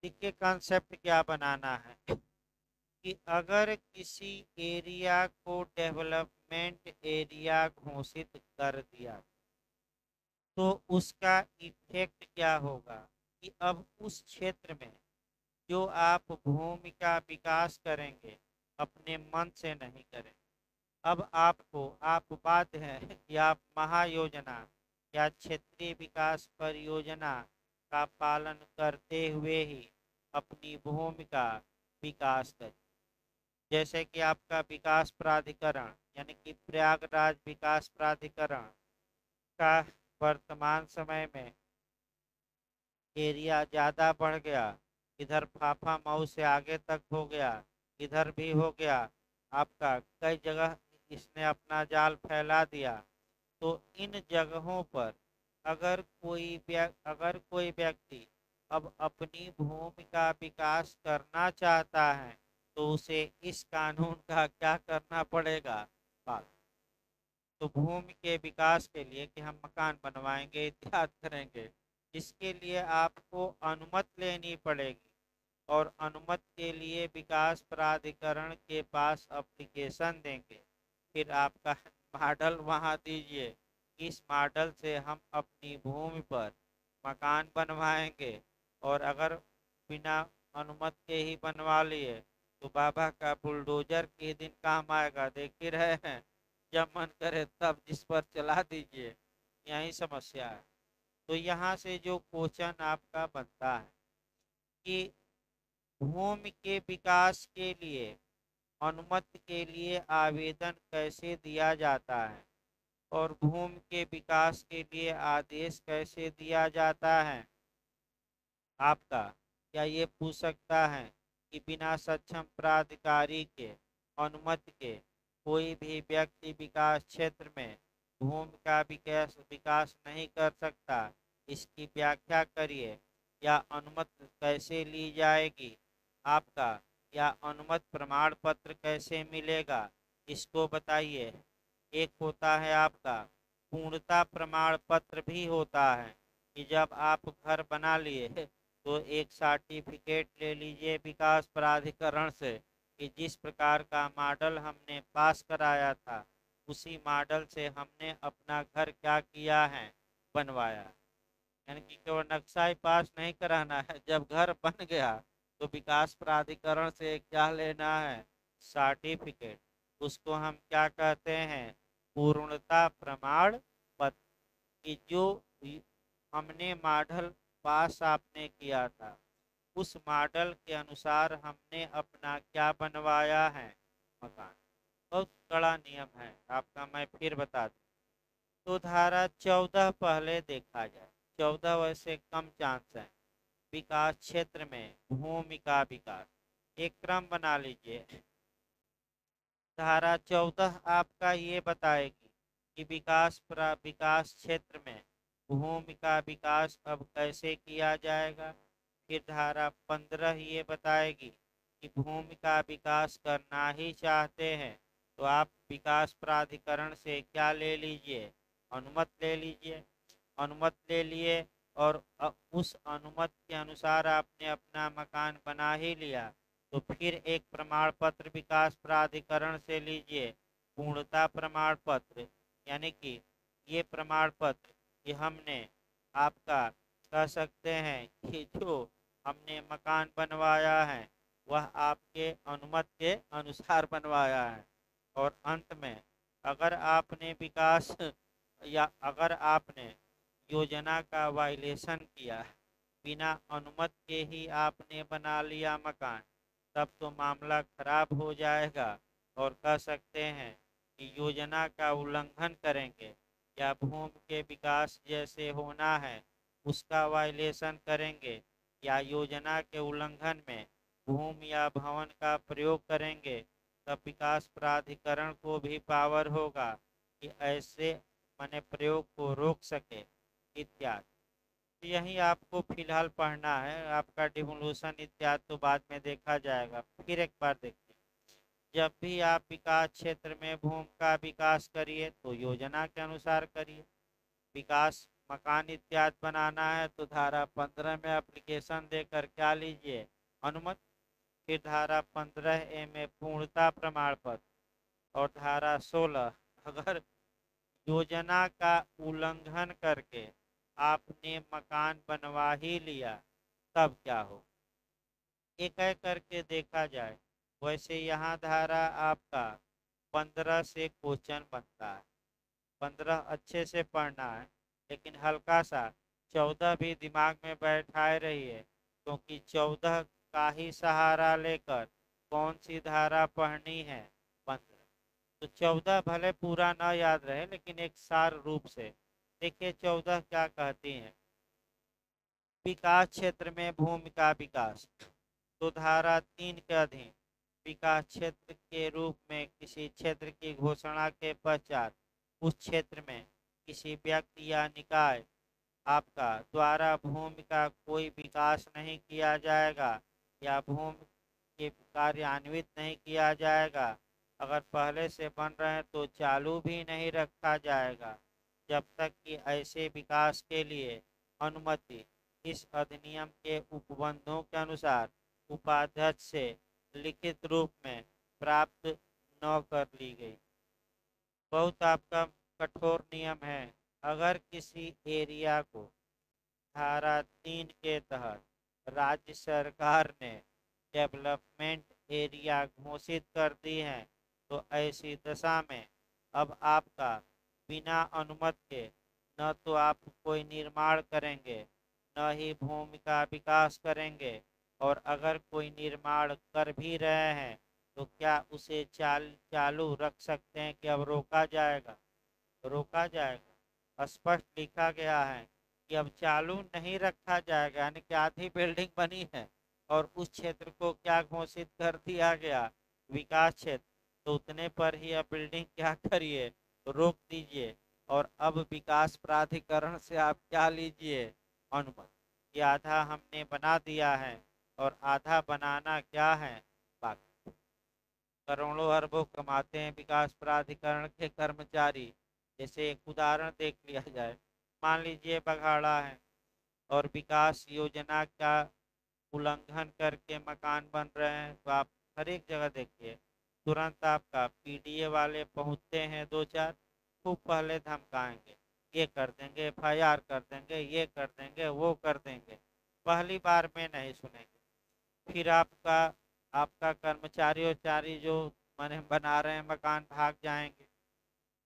Speaker 1: देखिए कॉन्सेप्ट क्या बनाना है कि अगर किसी एरिया को डेवलपमेंट एरिया घोषित कर दिया तो उसका इफेक्ट क्या होगा कि अब उस क्षेत्र में जो आप भूमि का विकास करेंगे अपने मन से नहीं करें। अब आपको आप बात है कि आप महायोजना या क्षेत्रीय विकास परियोजना का पालन करते हुए ही अपनी भूमि का विकास करें। जैसे कि आपका विकास प्राधिकरण यानी कि प्रयागराज विकास प्राधिकरण का वर्तमान समय में एरिया ज़्यादा बढ़ गया, इधर फाफा मऊ से आगे तक हो गया, इधर भी हो गया, आपका कई जगह इसने अपना जाल फैला दिया। तो इन जगहों पर अगर कोई व्यक्ति अब अपनी भूमि का विकास करना चाहता है तो उसे इस कानून का क्या करना पड़ेगा, पालन। तो भूमि के विकास के लिए कि हम मकान बनवाएंगे इत्यादि करेंगे, इसके लिए आपको अनुमति लेनी पड़ेगी और अनुमति के लिए विकास प्राधिकरण के पास एप्लीकेशन देंगे। फिर आपका मॉडल वहाँ दीजिए, इस मॉडल से हम अपनी भूमि पर मकान बनवाएंगे। और अगर बिना अनुमति के ही बनवा लिए तो बाबा का बुलडोजर के दिन काम आएगा, देख ही रहे हैं, जब मन करे तब जिस पर चला दीजिए, यही समस्या है। तो यहाँ से जो क्वेश्चन आपका बनता है कि भूमि के विकास के लिए अनुमति के लिए आवेदन कैसे दिया जाता है और भूमि के विकास के लिए आदेश कैसे दिया जाता है। आपका क्या ये पूछ सकता है कि बिना सक्षम प्राधिकारी के अनुमति के कोई भी व्यक्ति विकास क्षेत्र में भूमि का विकास विकास नहीं कर सकता, इसकी व्याख्या करिए। या अनुमति कैसे ली जाएगी आपका, या अनुमति प्रमाण पत्र कैसे मिलेगा, इसको बताइए। एक होता है आपका पूर्णता प्रमाण पत्र भी होता है कि जब आप घर बना लिए तो एक सर्टिफिकेट ले लीजिए विकास प्राधिकरण से कि जिस प्रकार का मॉडल हमने पास कराया था उसी मॉडल से हमने अपना घर क्या किया है, बनवाया। यानी कि केवल नक्शा ही पास नहीं कराना है, जब घर बन गया तो विकास प्राधिकरण से क्या लेना है, सर्टिफिकेट। उसको हम क्या कहते हैं, पूर्णता प्रमाण पत्र। कि जो हमने मॉडल पास आपने किया था उस मॉडल के अनुसार हमने अपना क्या बनवाया है, मकान। बहुत कड़ा नियम है आपका, मैं फिर बता दूं। तो धारा 14 पहले देखा जाए। 14 वैसे कम चांस है। विकास क्षेत्र में भूमि का विकास, एक क्रम बना लीजिए। धारा 14 आपका ये बताएगी कि विकास क्षेत्र में भूमि का विकास अब कैसे किया जाएगा। फिर धारा 15 ये बताएगी कि भूमि का विकास करना ही चाहते हैं तो आप विकास प्राधिकरण से क्या ले लीजिए, अनुमति ले लीजिए। अनुमति ले लिए और उस अनुमति के अनुसार आपने अपना मकान बना ही लिया तो फिर एक प्रमाण पत्र विकास प्राधिकरण से लीजिए, पूर्णता प्रमाण पत्र। यानी कि ये प्रमाण पत्र कि हमने आपका, कह सकते हैं कि जो हमने मकान बनवाया है वह आपके अनुमति के अनुसार बनवाया है। और अंत में अगर आपने विकास या अगर आपने योजना का वायलेशन किया, बिना अनुमति के ही आपने बना लिया मकान, तब तो मामला खराब हो जाएगा और कह सकते हैं कि योजना का उल्लंघन करेंगे या भूमि के विकास जैसे होना है उसका वायलेशन करेंगे या योजना के उल्लंघन में भूमि या भवन का प्रयोग करेंगे, तब विकास प्राधिकरण को भी पावर होगा कि ऐसे माने प्रयोग को रोक सके इत्यादि। तो यही आपको फिलहाल पढ़ना है। आपका डिवोल्यूशन इत्यादि तो बाद में देखा जाएगा। फिर एक बार देखिए, जब भी आप विकास क्षेत्र में भूमि का विकास करिए तो योजना के अनुसार करिए। विकास मकान इत्यादि बनाना है तो धारा 15 में एप्लीकेशन देकर क्या लीजिए, अनुमति। फिर धारा 15A में पूर्णता प्रमाण पत्र। और धारा 16, अगर योजना का उल्लंघन करके आपने मकान बनवा ही लिया तब क्या हो, एक एक करके देखा जाए। वैसे यहाँ धारा आपका 15 से क्वेश्चन बनता है, 15 अच्छे से पढ़ना है, लेकिन हल्का सा 14 भी दिमाग में बैठाए रहिए, क्योंकि 14 का ही सहारा लेकर कौन सी धारा पढ़नी है, 15। तो 14 भले पूरा ना याद रहे लेकिन एक सार रूप से देखिए 14 क्या कहती हैं। विकास क्षेत्र में भूमि का विकास, तो धारा 3 के अधीन विकास क्षेत्र के रूप में किसी क्षेत्र की घोषणा के पश्चात उस क्षेत्र में किसी व्यक्ति या निकाय आपका द्वारा भूमि का कोई विकास नहीं किया जाएगा या भूमि के कार्यान्वित नहीं किया जाएगा। अगर पहले से बन रहे हैं तो चालू भी नहीं रखा जाएगा जब तक कि ऐसे विकास के लिए अनुमति इस अधिनियम के उपबंधों के अनुसार उपाध्यक्ष से लिखित रूप में प्राप्त न कर ली गई। बहुत आपका कठोर नियम है। अगर किसी एरिया को धारा 3 के तहत राज्य सरकार ने डेवलपमेंट एरिया घोषित कर दी है तो ऐसी दशा में अब आपका बिना अनुमति के न तो आप कोई निर्माण करेंगे न ही भूमि का विकास करेंगे। और अगर कोई निर्माण कर भी रहे हैं तो क्या उसे चालू रख सकते हैं कि अब रोका जाएगा, रोका जाएगा। स्पष्ट लिखा गया है कि अब चालू नहीं रखा जाएगा। यानी कि आधी बिल्डिंग बनी है और उस क्षेत्र को क्या घोषित कर दिया गया, विकास क्षेत्र, तो उतने पर ही अब बिल्डिंग क्या करिए, रोक दीजिए। और अब विकास प्राधिकरण से आप क्या लीजिए, अनुमति। ये आधा हमने बना दिया है और आधा बनाना क्या है बाकी। करोड़ों अरबों कमाते हैं विकास प्राधिकरण के कर्मचारी। जैसे एक उदाहरण देख लिया जाए, मान लीजिए बघाड़ा है और विकास योजना का उल्लंघन करके मकान बन रहे हैं तो आप हर एक जगह देखिए तुरंत आपका पीडीए वाले पहुंचते हैं, दो चार खूब पहले धमकाएंगे, ये कर देंगे, एफआईआर कर देंगे, ये कर देंगे, वो कर देंगे। पहली बार में नहीं सुनेंगे। फिर आपका आपका कर्मचारी उचारी जो मैंने बना रहे हैं मकान भाग जाएंगे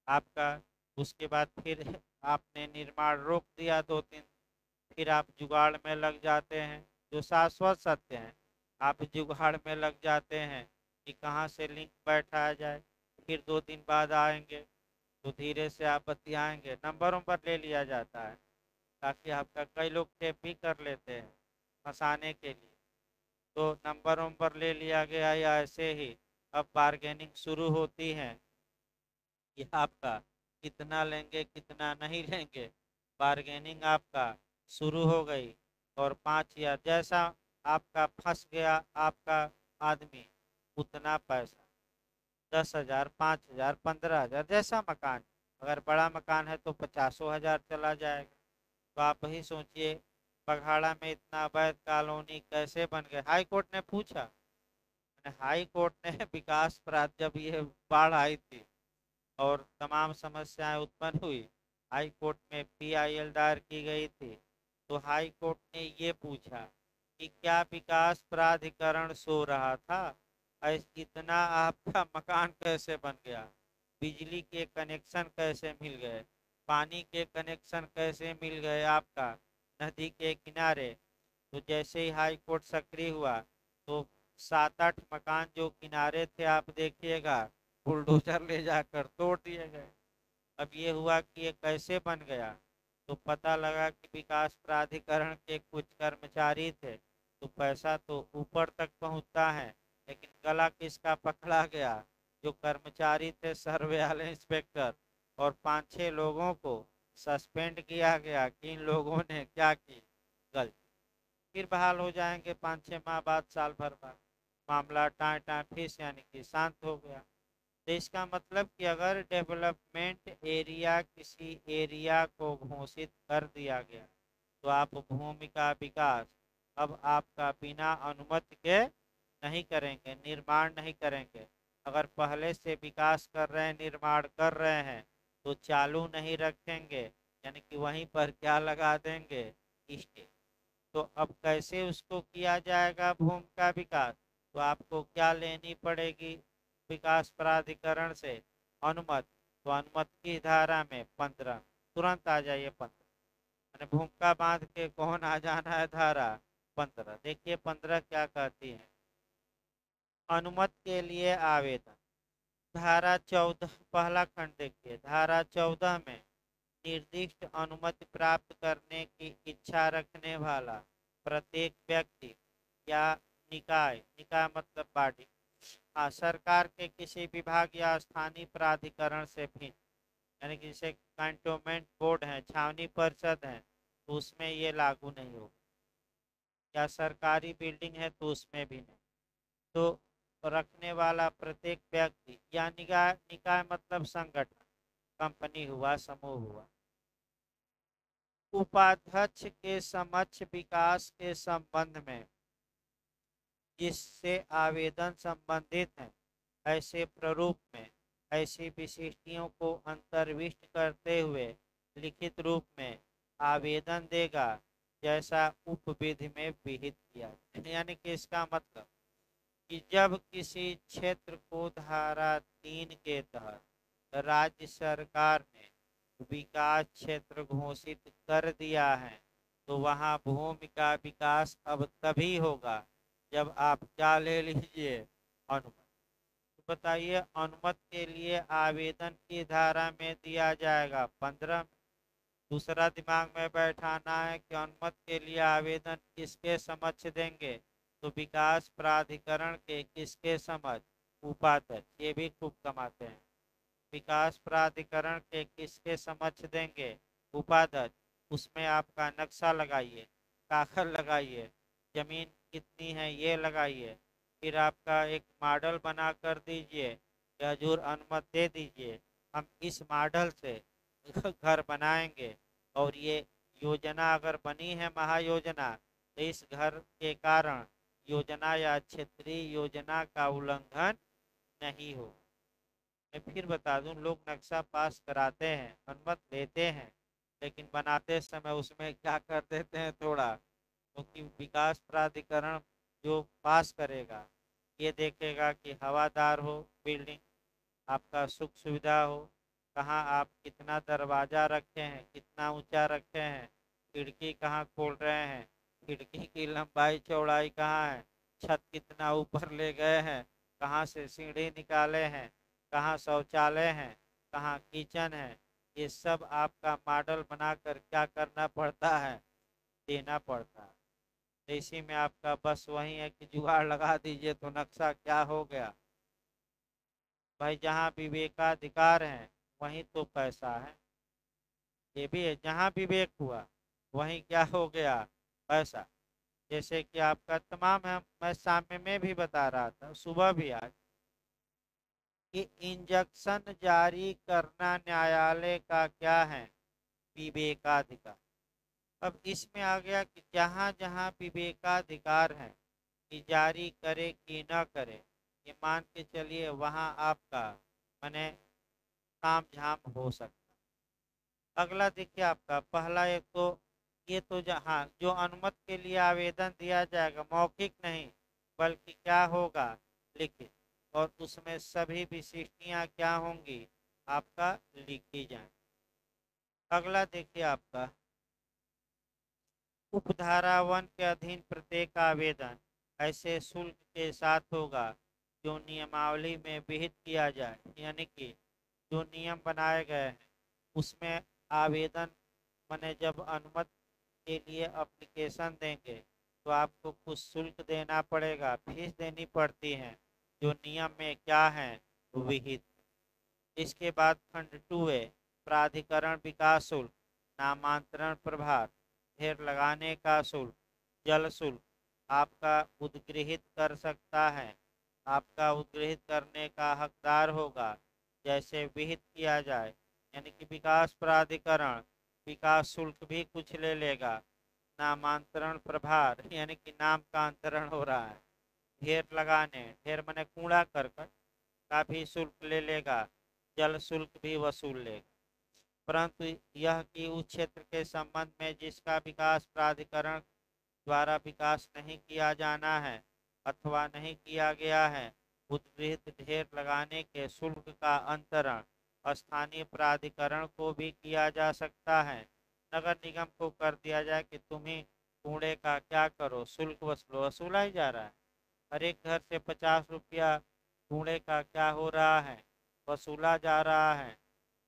Speaker 1: आपका। उसके बाद फिर आपने निर्माण रोक दिया 2-3, फिर आप जुगाड़ में लग जाते हैं जो शाश्वत सत्य हैं। आप जुगाड़ में लग जाते हैं कि कहाँ से लिंक बैठाया जाए, फिर 2 दिन बाद आएंगे तो धीरे से आप बतियाएंगे, नंबरों पर ले लिया जाता है, ताकि आपका कई लोग टेप भी कर लेते हैं फंसाने के लिए। तो नंबरों पर ले लिया गया या ऐसे ही अब बार्गेनिंग शुरू होती है कि आपका कितना लेंगे कितना नहीं लेंगे। बार्गेनिंग आपका शुरू हो गई और 5 या जैसा आपका फंस गया आपका आदमी, उतना पैसा, 10,000, 5,000, 15,000, जैसा मकान। अगर बड़ा मकान है तो 50,000 चला जाएगा। तो आप ही सोचिए बघाड़ा में इतना अवैध कॉलोनी कैसे बन गए। हाई कोर्ट ने पूछा, हाई कोर्ट ने विकास प्रांत जब ये बाढ़ आई थी और तमाम समस्याएं उत्पन्न हुई, हाई कोर्ट में पीआईएल दायर की गई थी, तो हाई कोर्ट ने ये पूछा कि क्या विकास प्राधिकरण सो रहा था, इतना आपका मकान कैसे बन गया, बिजली के कनेक्शन कैसे मिल गए, पानी के कनेक्शन कैसे मिल गए आपका नदी के किनारे। तो जैसे ही हाई कोर्ट सक्रिय हुआ तो 7-8 मकान जो किनारे थे आप देखिएगा बुलडोजर ले जाकर तोड़ दिए गए। अब ये हुआ कि ये कैसे बन गया, तो पता लगा कि विकास प्राधिकरण के कुछ कर्मचारी थे। तो पैसा तो ऊपर तक पहुंचता है, लेकिन गला किसका पकड़ा गया, जो कर्मचारी थे सर्वे वाले इंस्पेक्टर, और 5-6 लोगों को सस्पेंड किया गया कि इन लोगों ने क्या की गलती। फिर बहाल हो जाएंगे 5-6 माह बाद, साल भर बाद, मामला टाँ टाँ फीस यानी कि शांत हो गया। तो इसका मतलब कि अगर डेवलपमेंट एरिया किसी एरिया को घोषित कर दिया गया तो आप भूमि का विकास अब आपका बिना अनुमति के नहीं करेंगे, निर्माण नहीं करेंगे। अगर पहले से विकास कर रहे हैं, निर्माण कर रहे हैं, तो चालू नहीं रखेंगे, यानी कि वहीं पर क्या लगा देंगे, स्टे। तो अब कैसे उसको किया जाएगा भूमि का विकास, तो आपको क्या लेनी पड़ेगी विकास प्राधिकरण से, अनुमति। तो अनुमति की धारा में 15, तुरंत आ जाइए 15, भूमिका बांध के कौन आ जाना है, धारा 15। देखिए 15 क्या कहती है, अनुमति के लिए आवेदन। धारा 14 पहला खंड देखिए, धारा 14 में निर्दिष्ट अनुमति प्राप्त करने की इच्छा रखने वाला प्रत्येक व्यक्ति या निकाय, निकाय मतलब बॉडी, हाँ, सरकार के किसी विभाग या स्थानीय प्राधिकरण से भिन्न, यानी कि जैसे कंटोनमेंट बोर्ड है, छावनी परिषद है, तो उसमें ये लागू नहीं होगा, या सरकारी बिल्डिंग है तो उसमें भी नहीं। तो रखने वाला प्रत्येक व्यक्ति या निकाय, निकाय मतलब संगठन, कंपनी हुआ, समूह हुआ, उपाध्यक्ष के समक्ष विकास के संबंध में जिससे आवेदन संबंधित है ऐसे प्रारूप में ऐसी विशिष्टियों को अंतर्विष्ट करते हुए लिखित रूप में आवेदन देगा जैसा उपविधि में विहित किया। यानी कि इसका मतलब कि जब किसी क्षेत्र को धारा 3 के तहत राज्य सरकार ने विकास क्षेत्र घोषित कर दिया है, तो वहाँ भूमि का विकास अब तभी होगा जब आप क्या ले लीजिए, अनुमति। तो बताइए अनुमति के लिए आवेदन की धारा में दिया जाएगा 15 में। दूसरा दिमाग में बैठाना है कि अनुमति के लिए आवेदन किसके समक्ष देंगे, तो विकास प्राधिकरण के किसके समक्ष, उपाध्यक्ष, ये भी खूब कमाते हैं। विकास प्राधिकरण के किसके समक्ष देंगे, उपाध्यक्ष। उसमें आपका नक्शा लगाइए, कागज लगाइए, जमीन कितनी है ये लगाइए, फिर आपका एक मॉडल बना कर दीजिए कि हजूर अनुमति दे दीजिए, हम इस मॉडल से घर बनाएंगे, और ये योजना अगर बनी है महायोजना, तो इस घर के कारण योजना या क्षेत्रीय योजना का उल्लंघन नहीं हो। मैं फिर बता दूं, लोग नक्शा पास कराते हैं, अनुमति लेते हैं, लेकिन बनाते समय उसमें क्या कर देते हैं थोड़ा, क्योंकि विकास प्राधिकरण जो पास करेगा ये देखेगा कि हवादार हो बिल्डिंग, आपका सुख सुविधा हो, कहाँ आप कितना दरवाज़ा रखे हैं, कितना ऊंचा रखे हैं, खिड़की कहाँ खोल रहे हैं, खिड़की की लंबाई चौड़ाई कहाँ है, छत कितना ऊपर ले गए हैं, कहाँ से सीढ़ी निकाले हैं, कहाँ शौचालय है, कहाँ किचन है, ये सब आपका मॉडल बनाकर क्या करना पड़ता है, देना पड़ता है। तो इसी में आपका बस वही है कि जुगाड़ लगा दीजिए तो नक्शा क्या हो गया। भाई जहाँ विवेकाधिकार है वहीं तो पैसा है, ये भी है, जहाँ विवेक हुआ वहीं क्या हो गया, पैसा। जैसे कि आपका तमाम है, मैं सामने में भी बता रहा था सुबह भी आज, कि इंजंक्शन जारी करना न्यायालय का क्या है, विवेकाधिकार। अब इसमें आ गया कि जहाँ जहाँ विवेकाधिकार है कि जारी करे कि न करे, ये मान के चलिए वहाँ आपका माने काम झाम हो सकता है। अगला देखिए आपका पहला एक तो ये तो जहाँ जो अनुमति के लिए आवेदन दिया जाएगा मौखिक नहीं बल्कि क्या होगा, लिखित, और उसमें सभी विशिष्टियाँ क्या होंगी, आपका लिखी जाए। अगला देखिए आपका उपधारा 1 के अधीन प्रत्येक आवेदन ऐसे शुल्क के साथ होगा जो नियमावली में विहित किया जाए, यानी कि जो नियम बनाए गए हैं उसमें आवेदन मैंने जब अनुमति के लिए एप्लीकेशन देंगे तो आपको कुछ शुल्क देना पड़ेगा, फीस देनी पड़ती है जो नियम में क्या है, विहित। इसके बाद खंड 2 है प्राधिकरण विकास शुल्क, नामांतरण प्रभार, ढेर लगाने का शुल्क, जल शुल्क आपका उद्गृहित कर सकता है, आपका उद्गृहित करने का हकदार होगा जैसे विहित किया जाए, यानी कि विकास प्राधिकरण विकास शुल्क भी कुछ ले लेगा, नामांतरण प्रभार यानी कि नाम का अंतरण हो रहा है, ढेर लगाने, ढेर मने कूड़ा करकट का भी शुल्क ले लेगा, जल शुल्क भी वसूल लेगा। परंतु यह कि उस क्षेत्र के संबंध में जिसका विकास प्राधिकरण द्वारा विकास नहीं किया जाना है अथवा नहीं किया गया है, उद्गृहित ढेर लगाने के शुल्क का अंतरण स्थानीय प्राधिकरण को भी किया जा सकता है। नगर निगम को कर दिया जाए कि तुम ही कूड़े का क्या करो, शुल्क वसूलो, वसूला ही जा रहा है। हर एक घर से 50 रुपया कूड़े का क्या हो रहा है, वसूला जा रहा है।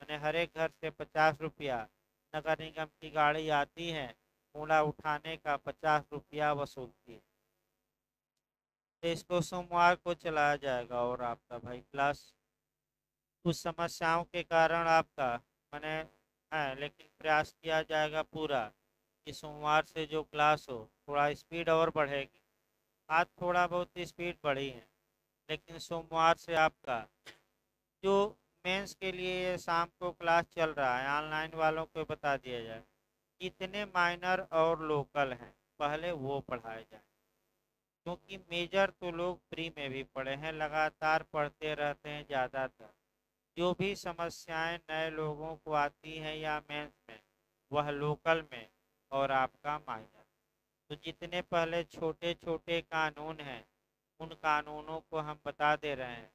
Speaker 1: मैंने हर एक घर से 50 रुपया, नगर निगम की गाड़ी आती है कूड़ा उठाने का 50 रुपया वसूलती है। तो इसको सोमवार को चलाया जाएगा और आपका भाई क्लास कुछ समस्याओं के कारण आपका मैंने है, लेकिन प्रयास किया जाएगा पूरा कि सोमवार से जो क्लास हो थोड़ा स्पीड और बढ़ेगी। आज थोड़ा बहुत स्पीड बढ़ी है, लेकिन सोमवार से आपका जो मेंस के लिए ये शाम को क्लास चल रहा है ऑनलाइन वालों को बता दिया जाए कितने माइनर और लोकल हैं, पहले वो पढ़ाए जाए, क्योंकि मेजर तो लोग फ्री में भी पढ़े हैं, लगातार पढ़ते रहते हैं ज़्यादातर। जो भी समस्याएं नए लोगों को आती हैं या मेंस में वह लोकल में और आपका माइनर। तो जितने पहले छोटे छोटे कानून हैं उन कानूनों को हम बता दे रहे हैं।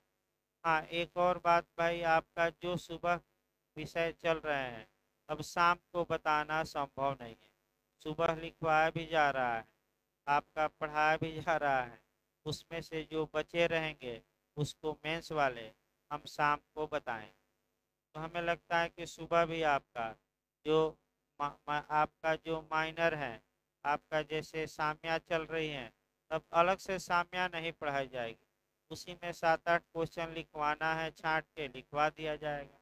Speaker 1: हाँ एक और बात भाई, आपका जो सुबह विषय चल रहे हैं अब शाम को बताना संभव नहीं है, सुबह लिखवाया भी जा रहा है, आपका पढ़ाया भी जा रहा है, उसमें से जो बचे रहेंगे उसको मेंस वाले हम शाम को बताएं। तो हमें लगता है कि सुबह भी आपका जो आपका जो माइनर है, आपका जैसे साम्या चल रही हैं तब अलग से साम्या नहीं पढ़ाई जाएगी, उसी में 7-8 क्वेश्चन लिखवाना है, छांट के लिखवा दिया जाएगा,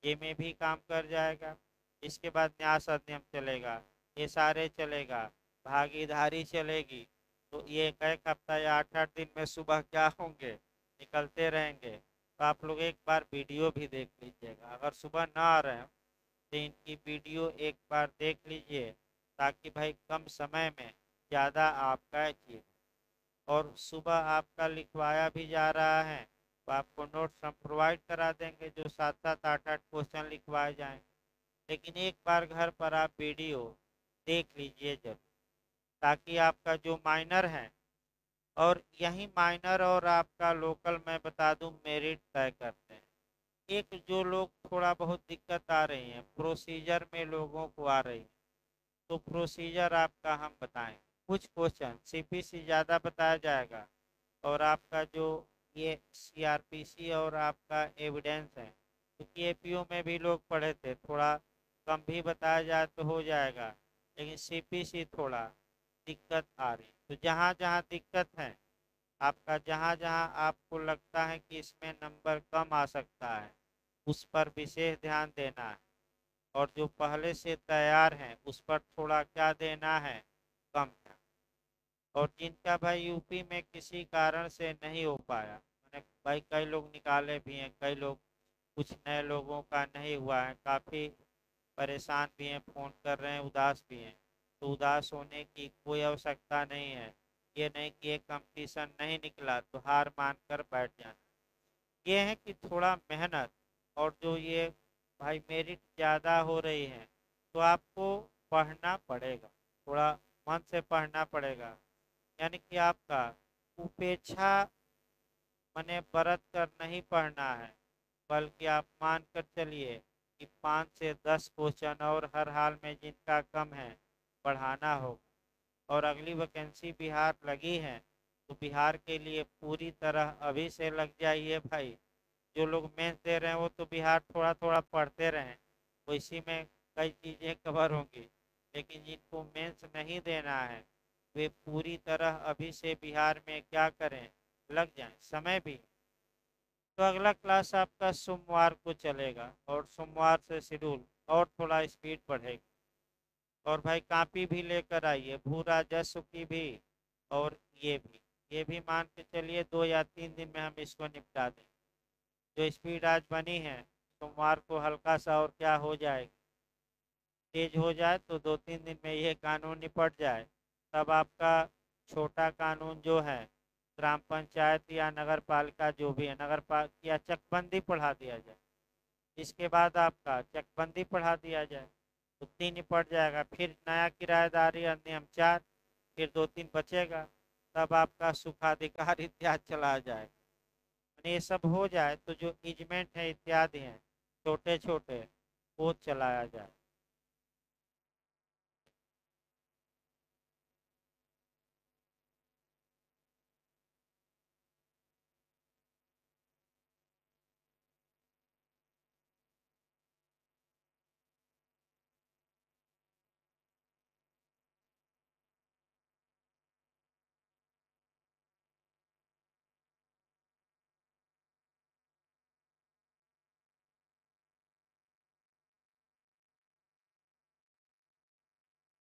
Speaker 1: ये में भी काम कर जाएगा। इसके बाद न्यास अध्ययन चलेगा, ये सारे चलेगा, भागीदारी चलेगी। तो ये एक हफ्ता या 8-8 दिन में सुबह क्या होंगे, निकलते रहेंगे। तो आप लोग एक बार वीडियो भी देख लीजिएगा, अगर सुबह ना आ रहे हो तो इनकी वीडियो एक बार देख लीजिए ताकि भाई कम समय में ज़्यादा आपका अचीव। और सुबह आपका लिखवाया भी जा रहा है तो आपको नोट्स हम प्रोवाइड करा देंगे जो 7-7 8-8 क्वेश्चन लिखवाए जाएंगे। लेकिन एक बार घर पर आप वीडियो देख लीजिए जब, ताकि आपका जो माइनर है, और यही माइनर और आपका लोकल मैं बता दूं मेरिट तय करते हैं। एक जो लोग थोड़ा बहुत दिक्कत आ रही है प्रोसीजर में लोगों को आ रही है, तो प्रोसीजर आपका हम बताएं कुछ क्वेश्चन सीपीसी ज़्यादा बताया जाएगा, और आपका जो ये सीआरपीसी और आपका एविडेंस है, क्योंकि एपीओ में भी लोग पढ़े थे, थोड़ा कम भी बताया जाए तो हो जाएगा, लेकिन सीपीसी थोड़ा दिक्कत आ रही। तो जहाँ जहाँ दिक्कत है आपका, जहाँ जहाँ आपको लगता है कि इसमें नंबर कम आ सकता है, उस पर विशेष ध्यान देना है, और जो पहले से तैयार हैं उस पर थोड़ा क्या देना है, कम ध्यान। और जिनका भाई यूपी में किसी कारण से नहीं हो पाया, मैंने भाई कई लोग निकाले भी हैं, कई लोग, कुछ नए लोगों का नहीं हुआ है, काफ़ी परेशान भी हैं, फ़ोन कर रहे हैं, उदास भी हैं। तो उदास होने की कोई आवश्यकता नहीं है। ये नहीं कि ये कंपटीशन नहीं निकला तो हार मान कर बैठ जाना। ये है कि थोड़ा मेहनत, और जो ये भाई मेरिट ज़्यादा हो रही है, तो आपको पढ़ना पड़ेगा, थोड़ा मन से पढ़ना पड़ेगा। यानी कि आपका उपेक्षा मने बरत कर नहीं पढ़ना है, बल्कि आप मान कर चलिए कि 5 से 10 क्वेश्चन और हर हाल में जिनका कम है बढ़ाना होगा। और अगली वैकेंसी बिहार लगी है, तो बिहार के लिए पूरी तरह अभी से लग जाइए भाई। जो लोग मेंस दे रहे हैं वो तो बिहार थोड़ा थोड़ा पढ़ते रहें, तो इसी में कई चीज़ें कवर होंगी। लेकिन जिनको मेंस नहीं देना है, वे पूरी तरह अभी से बिहार में क्या करें, लग जाएं, समय भी। तो अगला क्लास आपका सोमवार को चलेगा, और सोमवार से शेड्यूल और थोड़ा स्पीड बढ़ेगी। और भाई कॉपी भी लेकर आइए, भू राजस्व की भी, और ये भी मान के चलिए 2 या 3 दिन में हम इसको निपटा दें। जो स्पीड आज बनी है, सोमवार को हल्का सा और क्या हो जाएगी, तेज हो जाए, तो 2-3 दिन में ये कानून निपट जाए। तब आपका छोटा कानून जो है, ग्राम पंचायत या नगर पालिका जो भी है, नगर पालिका या चकबंदी पढ़ा दिया जाए। इसके बाद आपका चकबंदी पढ़ा दिया जाए, तो 3 निपट जाएगा। फिर नया किराएदारी अधिनियम 4, फिर 2-3 बचेगा। तब आपका सुखाधिकार इत्यादि चला जाए। ये सब हो जाए तो जो इजमेंट है इत्यादि हैं छोटे छोटे, वो चलाया जाए।